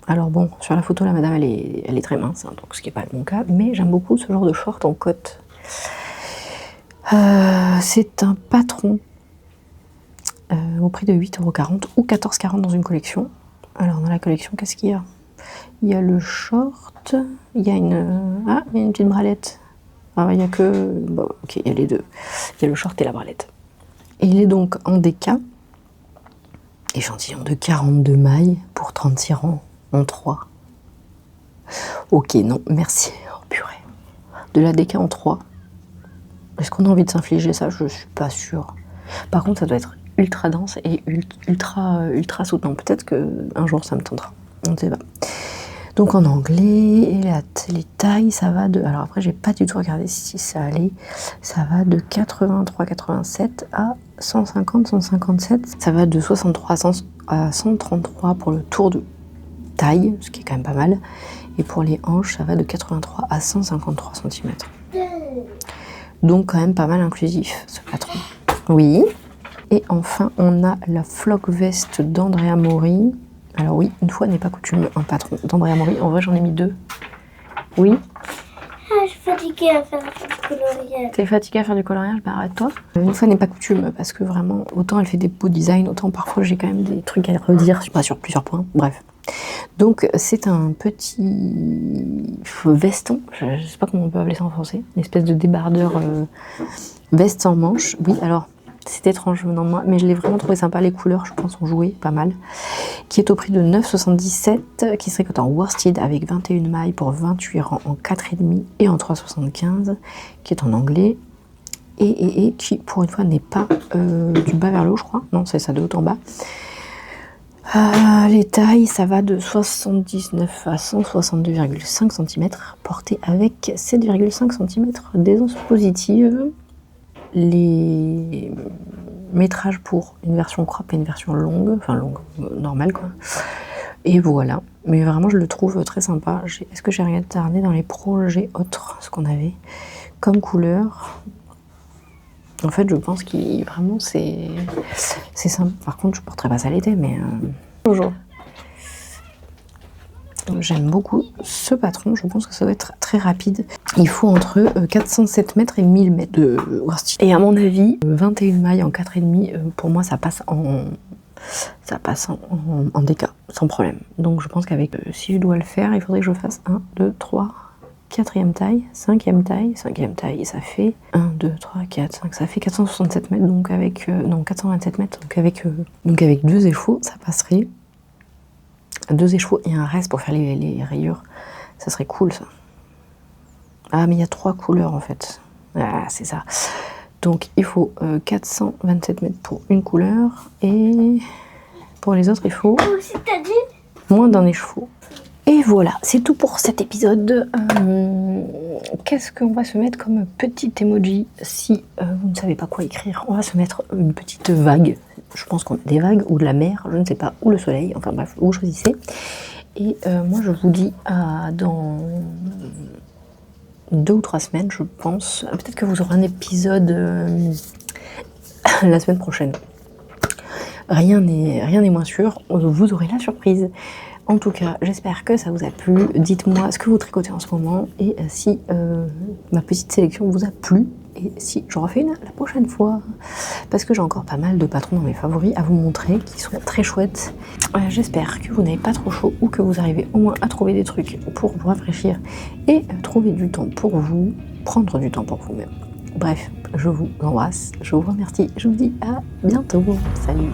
A: Alors bon, sur la photo la madame elle est très mince, hein, donc ce qui n'est pas mon cas, mais j'aime beaucoup ce genre de short en cotte. C'est un patron au prix de 8,40 € ou 14,40 € dans une collection. Alors dans la collection, qu'est-ce qu'il y a? Il y a le short, il y a une petite bralette. Ah, il n'y a que... Bon, ok, il y a les deux. Il y a le short et la bralette. Et il est donc en déca. Échantillon de 42 mailles pour 36 rangs en 3. Ok, non, merci. Oh purée. De la déca en 3. Est-ce qu'on a envie de s'infliger ça? Je suis pas sûre. Par contre, ça doit être ultra dense et ultra soutenant. Peut-être qu'un jour ça me tentera. On ne sait pas. Donc en anglais, et les tailles, ça va de... Alors après, j'ai pas du tout regardé si ça allait. Ça va de 83-87 à 150-157. Ça va de 63 à 133 pour le tour de taille, ce qui est quand même pas mal. Et pour les hanches, ça va de 83 à 153 cm. Donc quand même pas mal inclusif, ce patron. Oui. Et enfin, on a la flock veste d'Andrea Mori. Alors oui, une fois n'est pas coutume, un patron d'Andrea Mori. En vrai, j'en ai mis 2. Oui.
B: Ah, je suis fatiguée à faire du coloriage.
A: T'es fatiguée à faire du coloriage? Bah arrête-toi. Une fois n'est pas coutume, parce que vraiment, autant elle fait des beaux designs, autant parfois j'ai quand même des trucs à redire, je sais pas, sur plusieurs points. Bref. Donc c'est un petit veston, je sais pas comment on peut appeler ça en français, une espèce de débardeur veste sans manches. Oui, alors c'est étrange venant de moi, mais je l'ai vraiment trouvé sympa, les couleurs je pense ont joué pas mal. Qui est au prix de 9,77, qui serait en worsted avec 21 mailles pour 28 rangs en 4,5 et en 3,75, qui est en anglais. Et qui pour une fois n'est pas du bas vers le haut je crois, non c'est ça de haut en bas. Les tailles, ça va de 79 à 162,5 cm, porté avec 7,5 cm d'aisance positive. Les métrages pour une version crop et une version longue, enfin longue, normale quoi. Et voilà, mais vraiment je le trouve très sympa. Est-ce que j'ai regardé dans les projets autres ce qu'on avait comme couleur? En fait, je pense qu'il vraiment c'est simple. Par contre, je porterai pas ça l'été, mais toujours. J'aime beaucoup ce patron. Je pense que ça va être très rapide. Il faut entre 407 mètres et 1000 mètres de worsted. Et à mon avis, 21 mailles en 4,5, pour moi, ça passe en DK, sans problème. Donc, je pense qu'avec, si je dois le faire, il faudrait que je fasse 1, 2, 3. 4e taille, 5e taille, et ça fait 1, 2, 3, 4, 5, ça fait 467 mètres, donc avec, non, 427 mètres, donc avec 2 échevaux, ça passerait. 2 échevaux et un reste pour faire les rayures, ça serait cool ça. Ah, mais il y a 3 couleurs en fait. Ah, c'est ça. Donc il faut 427 mètres pour une couleur, et pour les autres, il faut moins d'un écheveau. Et voilà, c'est tout pour cet épisode. Qu'est-ce qu'on va se mettre comme petit emoji si vous ne savez pas quoi écrire? On va se mettre une petite vague. Je pense qu'on a des vagues, ou de la mer, je ne sais pas, ou le soleil, enfin bref, vous choisissez. Et moi je vous dis à dans 2 ou 3 semaines, je pense. Peut-être que vous aurez un épisode la semaine prochaine. Rien n'est moins sûr, vous aurez la surprise. En tout cas, j'espère que ça vous a plu. Dites-moi ce que vous tricotez en ce moment, et si ma petite sélection vous a plu, et si j'en refais une la prochaine fois. Parce que j'ai encore pas mal de patrons dans mes favoris à vous montrer, qui sont très chouettes. J'espère que vous n'avez pas trop chaud, ou que vous arrivez au moins à trouver des trucs pour vous rafraîchir, et trouver du temps pour vous, prendre du temps pour vous-même. Bref, je vous embrasse, je vous remercie, je vous dis à bientôt. Salut!